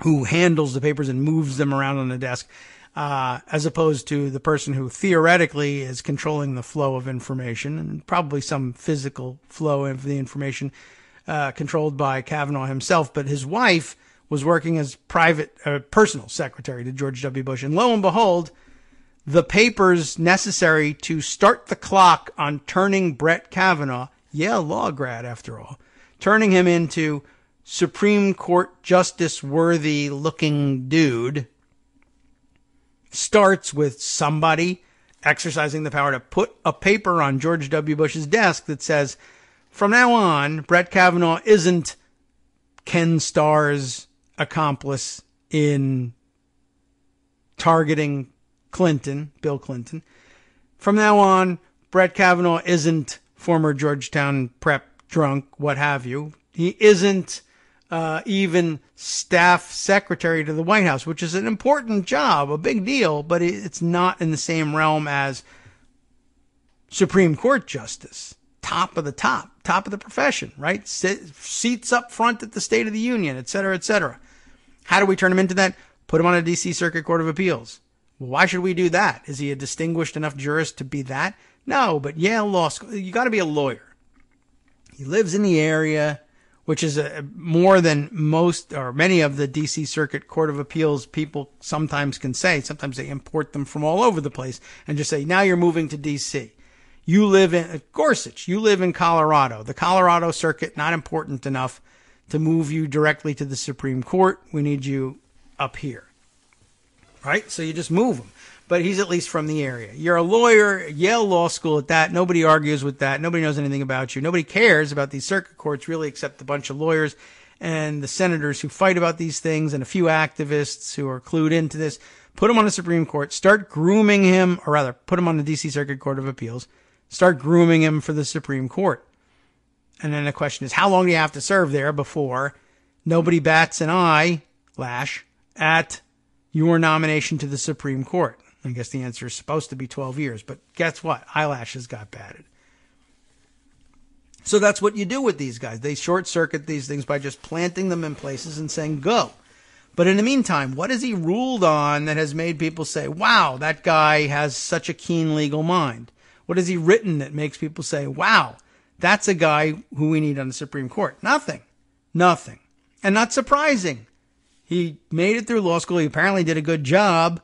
who handles the papers and moves them around on the desk, as opposed to the person who theoretically is controlling the flow of information, and probably some physical flow of the information controlled by Kavanaugh himself. But his wife was working as personal secretary to George W. Bush. And lo and behold, the papers necessary to start the clock on turning Brett Kavanaugh, Yale law grad after all, turning him into Supreme Court justice worthy looking dude, starts with somebody exercising the power to put a paper on George W. Bush's desk that says, from now on, Brett Kavanaugh isn't Ken Starr's accomplice in targeting Bill Clinton. From now on, Brett Kavanaugh isn't former Georgetown prep drunk, what have you. He isn't even staff secretary to the White House, which is an important job, a big deal, but it's not in the same realm as Supreme Court justice. Top of the profession, right? Seats up front at the State of the Union, et cetera, et cetera. How do we turn him into that? Put him on a D.C. Circuit Court of Appeals. Well, why should we do that? Is he a distinguished enough jurist to be that? No, but Yale Law School, you got to be a lawyer. He lives in the area, which is more than most or many of the D.C. Circuit Court of Appeals people sometimes can say. Sometimes they import them from all over the place and just say, now you're moving to D.C. You live in Gorsuch. You live in Colorado. The Colorado Circuit, not important enough to move you directly to the Supreme Court. We need you up here. Right? So you just move him. But he's at least from the area. You're a lawyer, Yale Law School at that. Nobody argues with that. Nobody knows anything about you. Nobody cares about these circuit courts really except a bunch of lawyers and the senators who fight about these things and a few activists who are clued into this. Put him on the Supreme Court. Start grooming him, or rather, put him on the D.C. Circuit Court of Appeals. Start grooming him for the Supreme Court. And then the question is, how long do you have to serve there before nobody bats an eyelash at your nomination to the Supreme Court? I guess the answer is supposed to be 12 years, but guess what? Eyelashes got batted. So that's what you do with these guys. They short circuit these things by just planting them in places and saying, go. But in the meantime, what has he ruled on that has made people say, wow, that guy has such a keen legal mind? What has he written that makes people say, wow, that's a guy who we need on the Supreme Court? Nothing. And not surprising. He made it through law school. He apparently did a good job.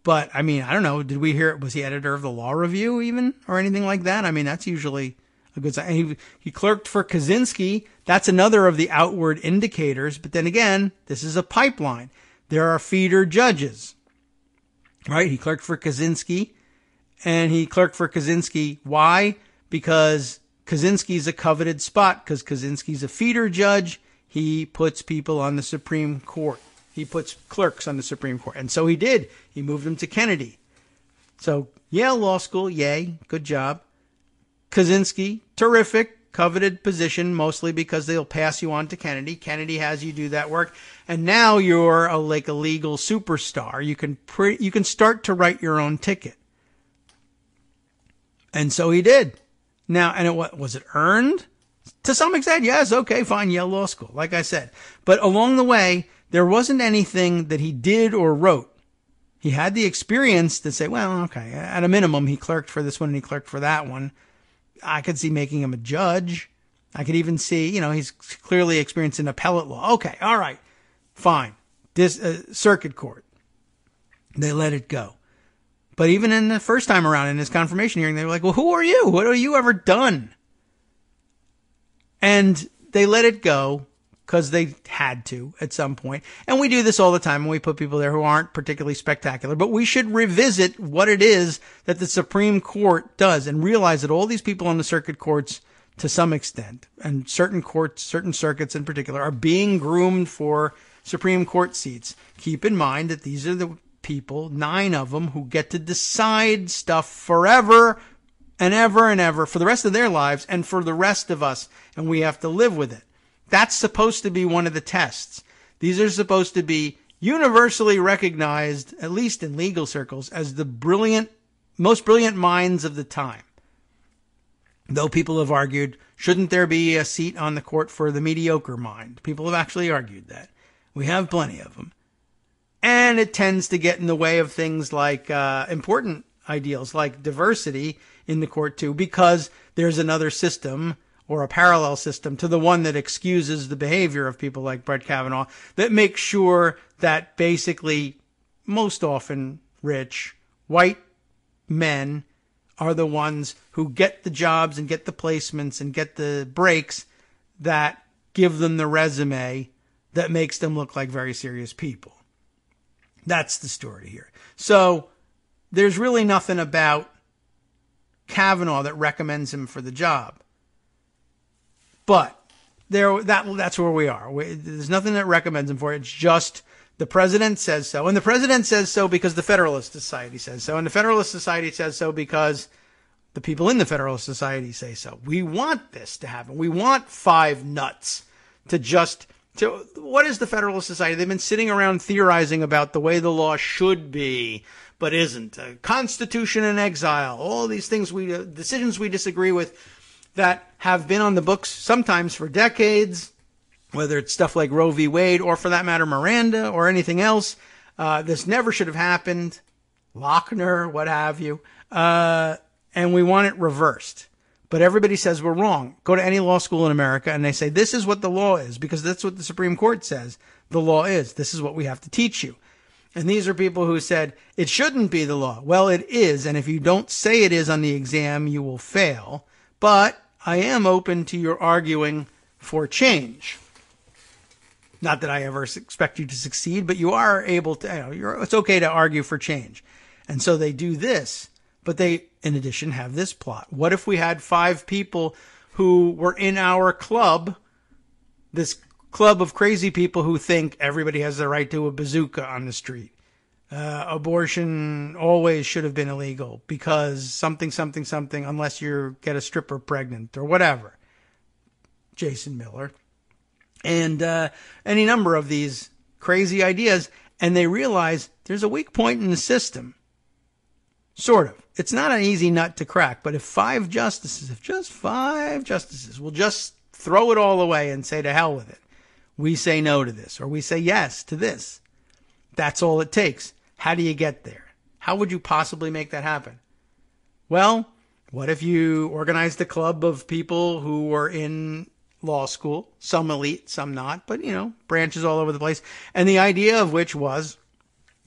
But, I mean, I don't know. Did we hear, was he editor of the Law Review even or anything like that? I mean, that's usually a good sign. He clerked for Kaczynski. That's another of the outward indicators. But then again, this is a pipeline. There are feeder judges, right? He clerked for Kaczynski, and he clerked for Kaczynski. Why? Because Kaczynski's a coveted spot, because Kaczynski's a feeder judge. He puts people on the Supreme Court. He puts clerks on the Supreme Court. And so he did. He moved them to Kennedy. So Yale Law School, yay, good job. Kaczynski, terrific, coveted position, mostly because they'll pass you on to Kennedy. Kennedy has you do that work. And now you're a legal superstar. You can start to write your own ticket. And so he did. Now, and was it earned? To some extent, yes, okay, fine, Yale Law School, like I said. But along the way, there wasn't anything that he did or wrote. He had the experience to say, well, okay, at a minimum, he clerked for this one and he clerked for that one. I could see making him a judge. I could even see, he's clearly experienced in appellate law. Okay, all right, fine. This circuit court, they let it go. But even in the first time around in his confirmation hearing, they were like, well, who are you? What have you ever done? And they let it go because they had to at some point. And we do this all the time when we put people there who aren't particularly spectacular. But we should revisit what it is that the Supreme Court does and realize that all these people on the circuit courts, to some extent, and certain courts, certain circuits in particular, are being groomed for Supreme Court seats. Keep in mind that these are the people, 9 of them, who get to decide stuff forever and ever and ever for the rest of their lives and for the rest of us, and we have to live with it. That's supposed to be one of the tests. These are supposed to be universally recognized, at least in legal circles, as the most brilliant minds of the time. Though people have argued, shouldn't there be a seat on the court for the mediocre mind? People have actually argued that. We have plenty of them. And it tends to get in the way of things like important ideals like diversity in the court too, because there's another system or a parallel system to the one that excuses the behavior of people like Brett Kavanaugh that makes sure that basically most often rich white men are the ones who get the jobs and get the placements and get the breaks that give them the resume that makes them look like very serious people. That's the story here. So there's really nothing about Kavanaugh that recommends him for the job. But that's where we are. There's nothing that recommends him for it. It's just the president says so. And the president says so because the Federalist Society says so. And the Federalist Society says so because the people in the Federalist Society say so. We want this to happen. We want 5 nuts to what is the Federalist Society? They've been sitting around theorizing about the way the law should be, but isn't. Constitution in exile, all these things decisions we disagree with that have been on the books sometimes for decades, whether it's stuff like Roe v. Wade or for that matter Miranda or anything else. This never should have happened. Lochner, what have you. And we want it reversed. But everybody says we're wrong. Go to any law school in America and they say this is what the law is because that's what the Supreme Court says the law is. This is what we have to teach you. And these are people who said it shouldn't be the law. Well, it is. And if you don't say it is on the exam, you will fail. But I am open to your arguing for change. Not that I ever expect you to succeed, but you are able to, it's okay to argue for change. And so they do this, but they, in addition, have this plot. What if we had 5 people who were in our club, this club of crazy people who think everybody has the right to a bazooka on the street? Abortion always should have been illegal because something, unless you get a stripper pregnant or whatever. Jason Miller. And any number of these crazy ideas. And they realize there's a weak point in the system. Sort of. It's not an easy nut to crack, but if 5 justices will just throw it all away and say to hell with it, we say no to this, or we say yes to this. That's all it takes. How do you get there? How would you possibly make that happen? Well, what if you organized a club of people who were in law school, some elite, some not, but, branches all over the place, and the idea of which was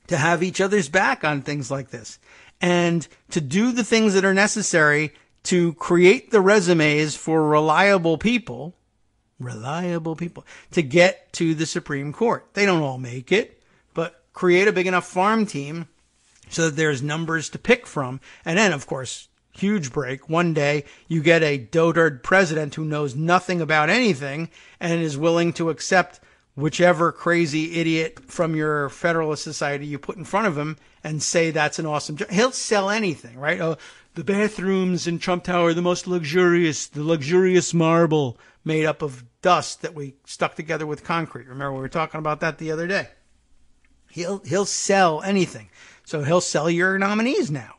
to have each other's back on things like this. And to do the things that are necessary to create the resumes for reliable people to get to the Supreme Court. They don't all make it, but create a big enough farm team so that there's numbers to pick from. And then, of course, huge break. One day you get a dotard president who knows nothing about anything and is willing to accept whichever crazy idiot from your Federalist Society you put in front of him and say that's an awesome job. He'll sell anything, right? Oh, the bathrooms in Trump Tower are the most luxurious marble made up of dust that we stuck together with concrete. Remember, we were talking about that the other day. He'll sell anything. So he'll sell your nominees now.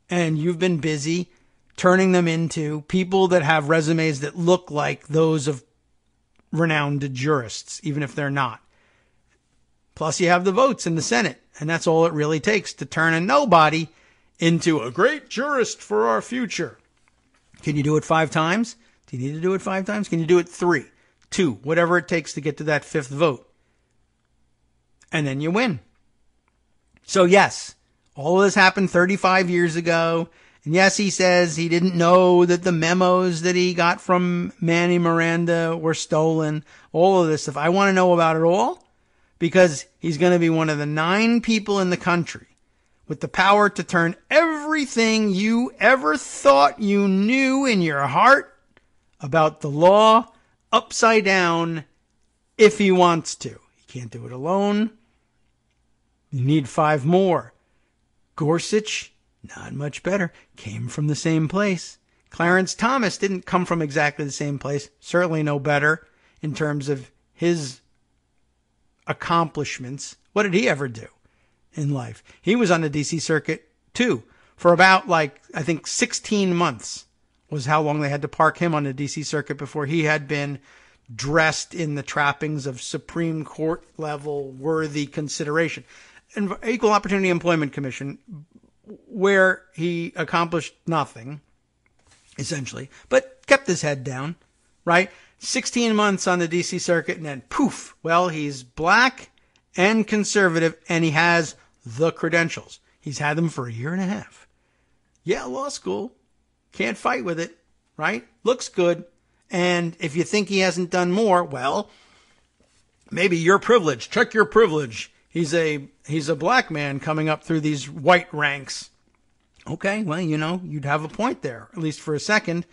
And you've been busy turning them into people that have resumes that look like those of renowned jurists, even if they're not. Plus you have the votes in the Senate, and that's all it really takes to turn a nobody into a great jurist for our future. Can you do it 5 times? Do you need to do it 5 times? Can you do it 3, 2, whatever it takes to get to that 5th vote? And then you win. So yes, all of this happened 35 years ago. And yes, he says he didn't know that the memos that he got from Manny Miranda were stolen. All of this stuff. I want to know about it all because he's going to be one of the 9 people in the country with the power to turn everything you ever thought you knew in your heart about the law upside down if he wants to. He can't do it alone. You need 5 more. Gorsuch, not much better, came from the same place. Clarence Thomas didn't come from exactly the same place, certainly no better in terms of his accomplishments. What did he ever do in life? He was on the D.C. Circuit, too, for about, I think 16 months was how long they had to park him on the D.C. Circuit before he had been dressed in the trappings of Supreme Court level worthy consideration. And Equal Opportunity Employment Commission, where he accomplished nothing, essentially, but kept his head down, right? 16 months on the D.C. Circuit, and then poof, well, he's black and conservative, and he has the credentials. He's had them for a year and a half. Yeah, law school. Can't fight with it, right? Looks good. And if you think he hasn't done more, well, maybe your privilege. Check your privilege. He's a black man coming up through these white ranks. Okay, well, you'd have a point there, at least for a second.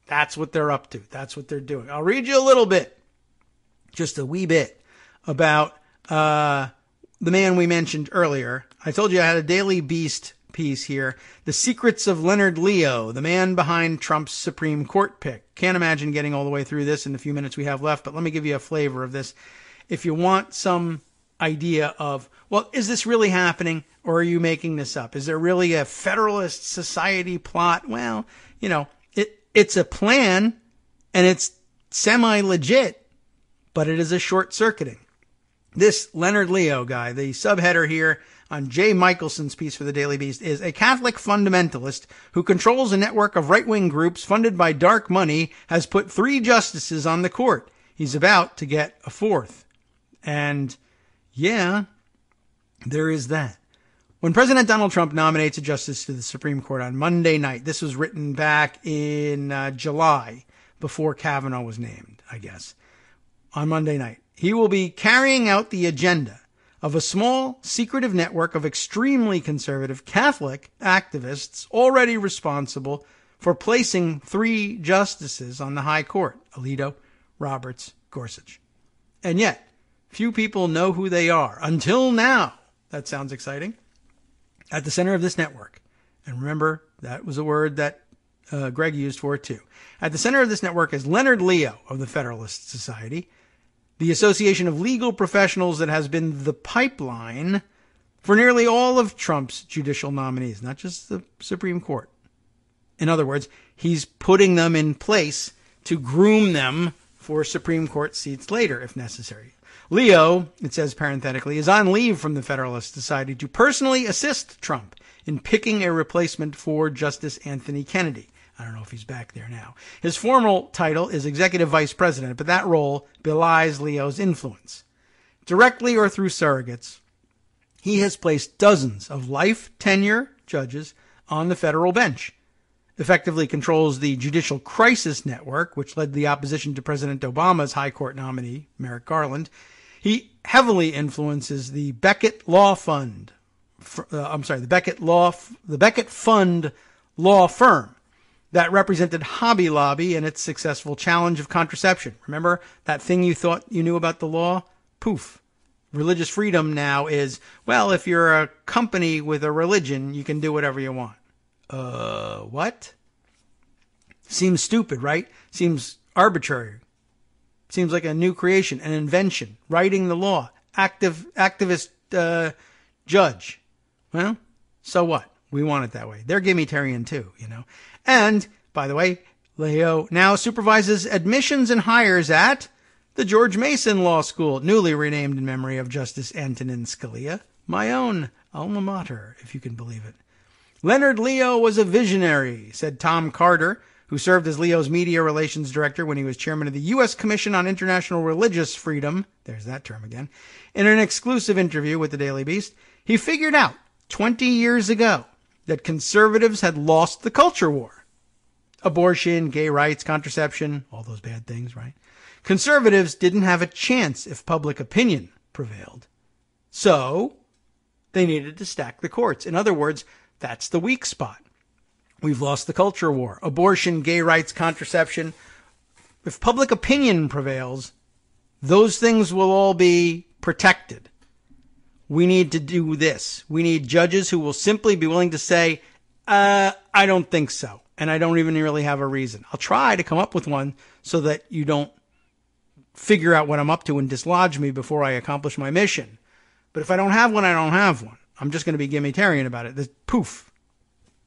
That's what they're up to. That's what they're doing. I'll read you a little bit, just a wee bit, about the man we mentioned earlier. I told you I had a Daily Beast piece here. The Secrets of Leonard Leo, the man behind Trump's Supreme Court pick. Can't imagine getting all the way through this in the few minutes we have left, but let me give you a flavor of this. If you want some idea of, well, is this really happening or are you making this up? Is there really a Federalist Society plot? Well, it's a plan and it's semi-legit, but it is a short-circuiting. This Leonard Leo guy, the subheader here on Jay Michelson's piece for the Daily Beast, is a Catholic fundamentalist who controls a network of right-wing groups funded by dark money, has put 3 justices on the court. He's about to get a 4th. And yeah, there is that. When President Donald Trump nominates a justice to the Supreme Court on Monday night, this was written back in July, before Kavanaugh was named, I guess, on Monday night, he will be carrying out the agenda of a small, secretive network of extremely conservative Catholic activists already responsible for placing 3 justices on the high court: Alito, Roberts, Gorsuch. And yet, few people know who they are. Until now. That sounds exciting. At the center of this network, and remember, that was a word that Greg used for it too. At the center of this network is Leonard Leo of the Federalist Society, the association of legal professionals that has been the pipeline for nearly all of Trump's judicial nominees, not just the Supreme Court. In other words, he's putting them in place to groom them for Supreme Court seats later, if necessary. Leo, it says parenthetically, is on leave from the Federalist Society to personally assist Trump in picking a replacement for Justice Anthony Kennedy. I don't know if he's back there now. His formal title is Executive Vice President, but that role belies Leo's influence. Directly or through surrogates, he has placed dozens of life tenure judges on the federal bench, effectively controls the Judicial Crisis Network, which led the opposition to President Obama's high court nominee, Merrick Garland. He heavily influences the Beckett Law Fund, the Beckett Fund law firm that represented Hobby Lobby in its successful challenge of contraception. Remember that thing you thought you knew about the law? Poof. Religious freedom now is, well, if you're a company with a religion, you can do whatever you want. What? Seems stupid, right? Seems arbitrary. Seems like a new creation, an invention. Writing the law. Activist judge. Well, so what? We want it that way. They're gimme-tarian too, And, by the way, Leo now supervises admissions and hires at the George Mason Law School, newly renamed in memory of Justice Antonin Scalia, my own alma mater, if you can believe it. Leonard Leo was a visionary, said Tom Carter, who served as Leo's media relations director when he was chairman of the U.S. Commission on International Religious Freedom, there's that term again, in an exclusive interview with the Daily Beast. He figured out 20 years ago that conservatives had lost the culture war. Abortion, gay rights, contraception, all those bad things, right? Conservatives didn't have a chance if public opinion prevailed. So they needed to stack the courts. In other words, that's the weak spot. We've lost the culture war. Abortion, gay rights, contraception. If public opinion prevails, those things will all be protected. we need to do this. We need judges who will simply be willing to say, I don't think so. And I don't even really have a reason. I'll try to come up with one so that you don't figure out what I'm up to and dislodge me before I accomplish my mission. But if I don't have one, I don't have one. I'm just going to be gimitarian about it. Poof.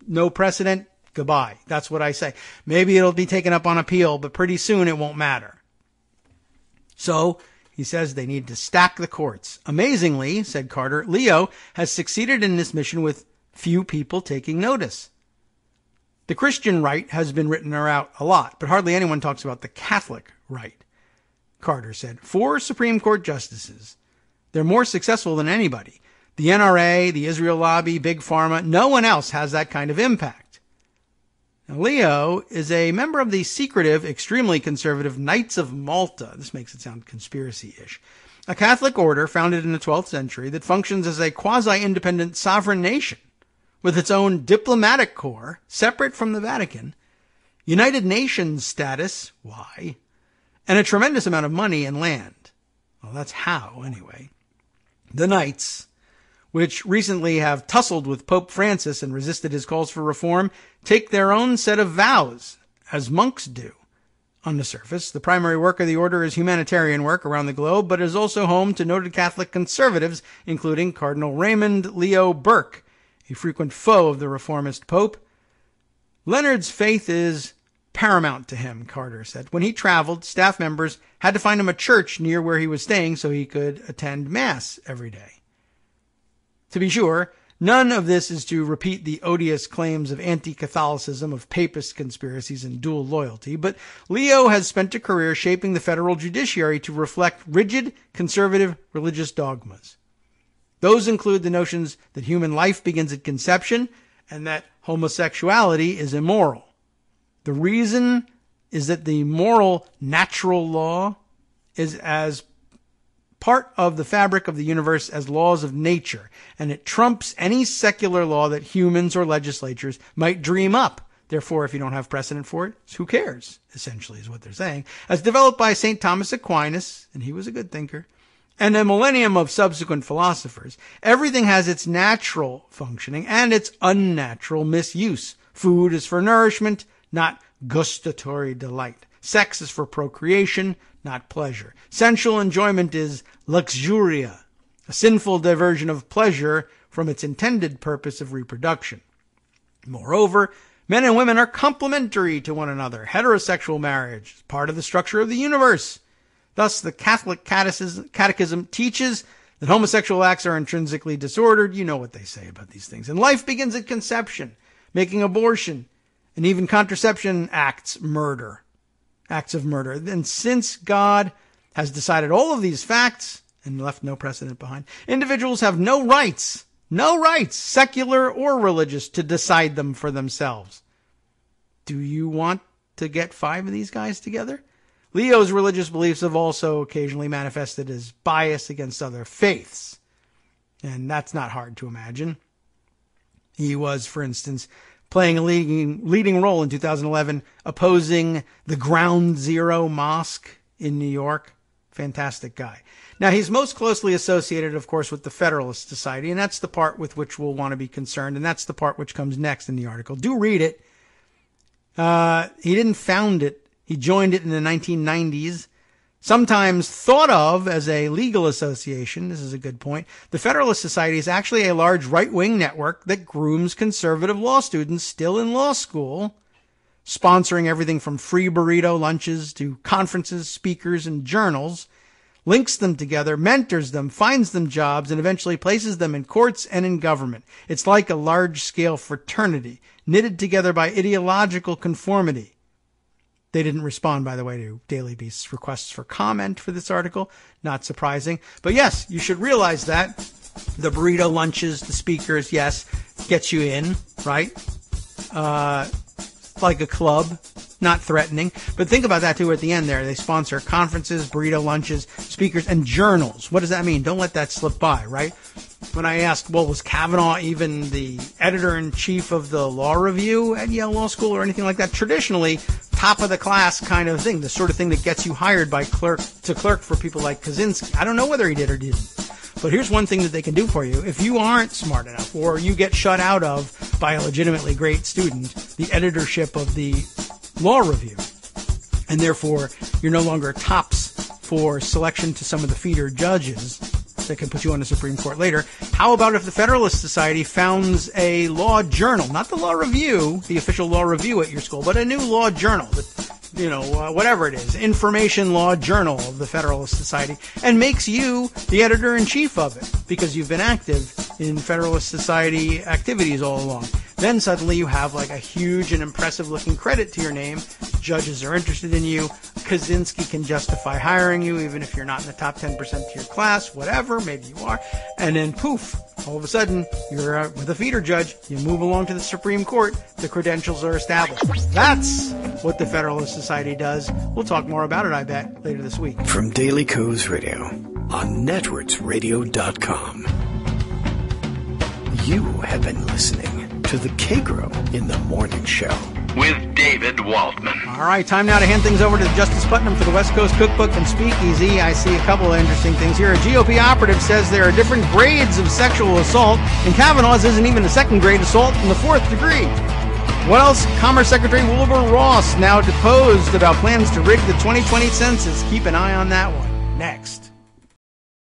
No precedent. Goodbye. That's what I say. Maybe it'll be taken up on appeal, but pretty soon it won't matter. So he says they need to stack the courts. Amazingly, said Carter, Leo has succeeded in this mission with few people taking notice. The Christian right has been written about a lot, but hardly anyone talks about the Catholic right. Carter said, 4 Supreme Court justices. They're more successful than anybody. The NRA, the Israel lobby, Big Pharma, no one else has that kind of impact. Now, Leo is a member of the secretive, extremely conservative Knights of Malta. This makes it sound conspiracy-ish. A Catholic order founded in the 12th century that functions as a quasi-independent sovereign nation with its own diplomatic corps, separate from the Vatican, United Nations status, why, and a tremendous amount of money and land. Well, that's how, anyway. The Knights, which recently have tussled with Pope Francis and resisted his calls for reform, take their own set of vows, as monks do. On the surface, the primary work of the order is humanitarian work around the globe, but is also home to noted Catholic conservatives, including Cardinal Raymond Leo Burke, a frequent foe of the reformist Pope. Leonard's faith is paramount to him, Carter said. When he traveled, staff members had to find him a church near where he was staying so he could attend Mass every day. To be sure, none of this is to repeat the odious claims of anti-Catholicism, of papist conspiracies, and dual loyalty, but Leo has spent a career shaping the federal judiciary to reflect rigid, conservative religious dogmas. Those include the notions that human life begins at conception and that homosexuality is immoral. The reason is that the moral natural law is as part of the fabric of the universe as laws of nature, and it trumps any secular law that humans or legislatures might dream up. Therefore, if you don't have precedent for it, who cares, essentially is what they're saying. As developed by St. Thomas Aquinas, and he was a good thinker, and a millennium of subsequent philosophers, everything has its natural functioning and its unnatural misuse. Food is for nourishment, not gustatory delight. Sex is for procreation, not pleasure. Sensual enjoyment is luxuria, a sinful diversion of pleasure from its intended purpose of reproduction. Moreover, men and women are complementary to one another. Heterosexual marriage is part of the structure of the universe. Thus, the Catholic Catechism teaches that homosexual acts are intrinsically disordered. You know what they say about these things. And life begins at conception, making abortion and even contraception acts of murder. And since God has decided all of these facts and left no precedent behind, individuals have no rights, secular or religious, to decide them for themselves. Do you want to get 5 of these guys together? Leo's religious beliefs have also occasionally manifested as bias against other faiths. And that's not hard to imagine. He was, for instance, playing a leading role in 2011, opposing the Ground Zero Mosque in New York. Fantastic guy. Now, he's most closely associated, of course, with the Federalist Society, and that's the part with which we'll want to be concerned, and that's the part which comes next in the article. Do read it. He didn't found it. He joined it in the 1990s. Sometimes thought of as a legal association, this is a good point, the Federalist Society is actually a large right-wing network that grooms conservative law students still in law school, sponsoring everything from free burrito lunches to conferences, speakers, and journals, links them together, mentors them, finds them jobs, and eventually places them in courts and in government. It's like a large-scale fraternity, knitted together by ideological conformity. They didn't respond, by the way, to Daily Beast's requests for comment for this article. Not surprising. But yes, you should realize that. The burrito lunches, the speakers, yes, gets you in, right? Like a club, not threatening. But think about that, too, at the end there. They sponsor conferences, burrito lunches, speakers, and journals. What does that mean? Don't let that slip by, right? When I asked, well, was Kavanaugh even the editor-in-chief of the Law Review at Yale Law School or anything like that? Traditionally, top-of-the-class kind of thing, the sort of thing that gets you hired by clerk to clerk for people like Kaczynski. I don't know whether he did or didn't. But here's one thing that they can do for you. If you aren't smart enough, or you get shut out of by a legitimately great student, the editorship of the law review, and therefore you're no longer tops for selection to some of the feeder judges that can put you on the Supreme Court later. How about if the Federalist Society founds a law journal, not the law review, the official law review at your school, but a new law journal that, whatever it is, information law journal of the Federalist Society, and makes you the editor-in-chief of it because you've been active in Federalist Society activities all along. Then suddenly you have like a huge and impressive-looking credit to your name. Judges are interested in you. Kaczynski can justify hiring you even if you're not in the top 10% of your class, whatever, maybe you are. And then poof, all of a sudden, you're with a feeder judge. You move along to the Supreme Court. The credentials are established. That's what the Federalist Society does. We'll talk more about it, I bet, later this week. From Daily Kos Radio on networksradio.com. You have been listening to the Kagro in the Morning Show with David Waldman. All right, time now to hand things over to Justice Putnam for the West Coast Cookbook and Speakeasy. I see a couple of interesting things here. A GOP operative says there are different grades of sexual assault, and Kavanaugh's isn't even a second-grade assault in the fourth degree. What else? Commerce Secretary Wilbur Ross now deposed about plans to rig the 2020 census. Keep an eye on that one. Next.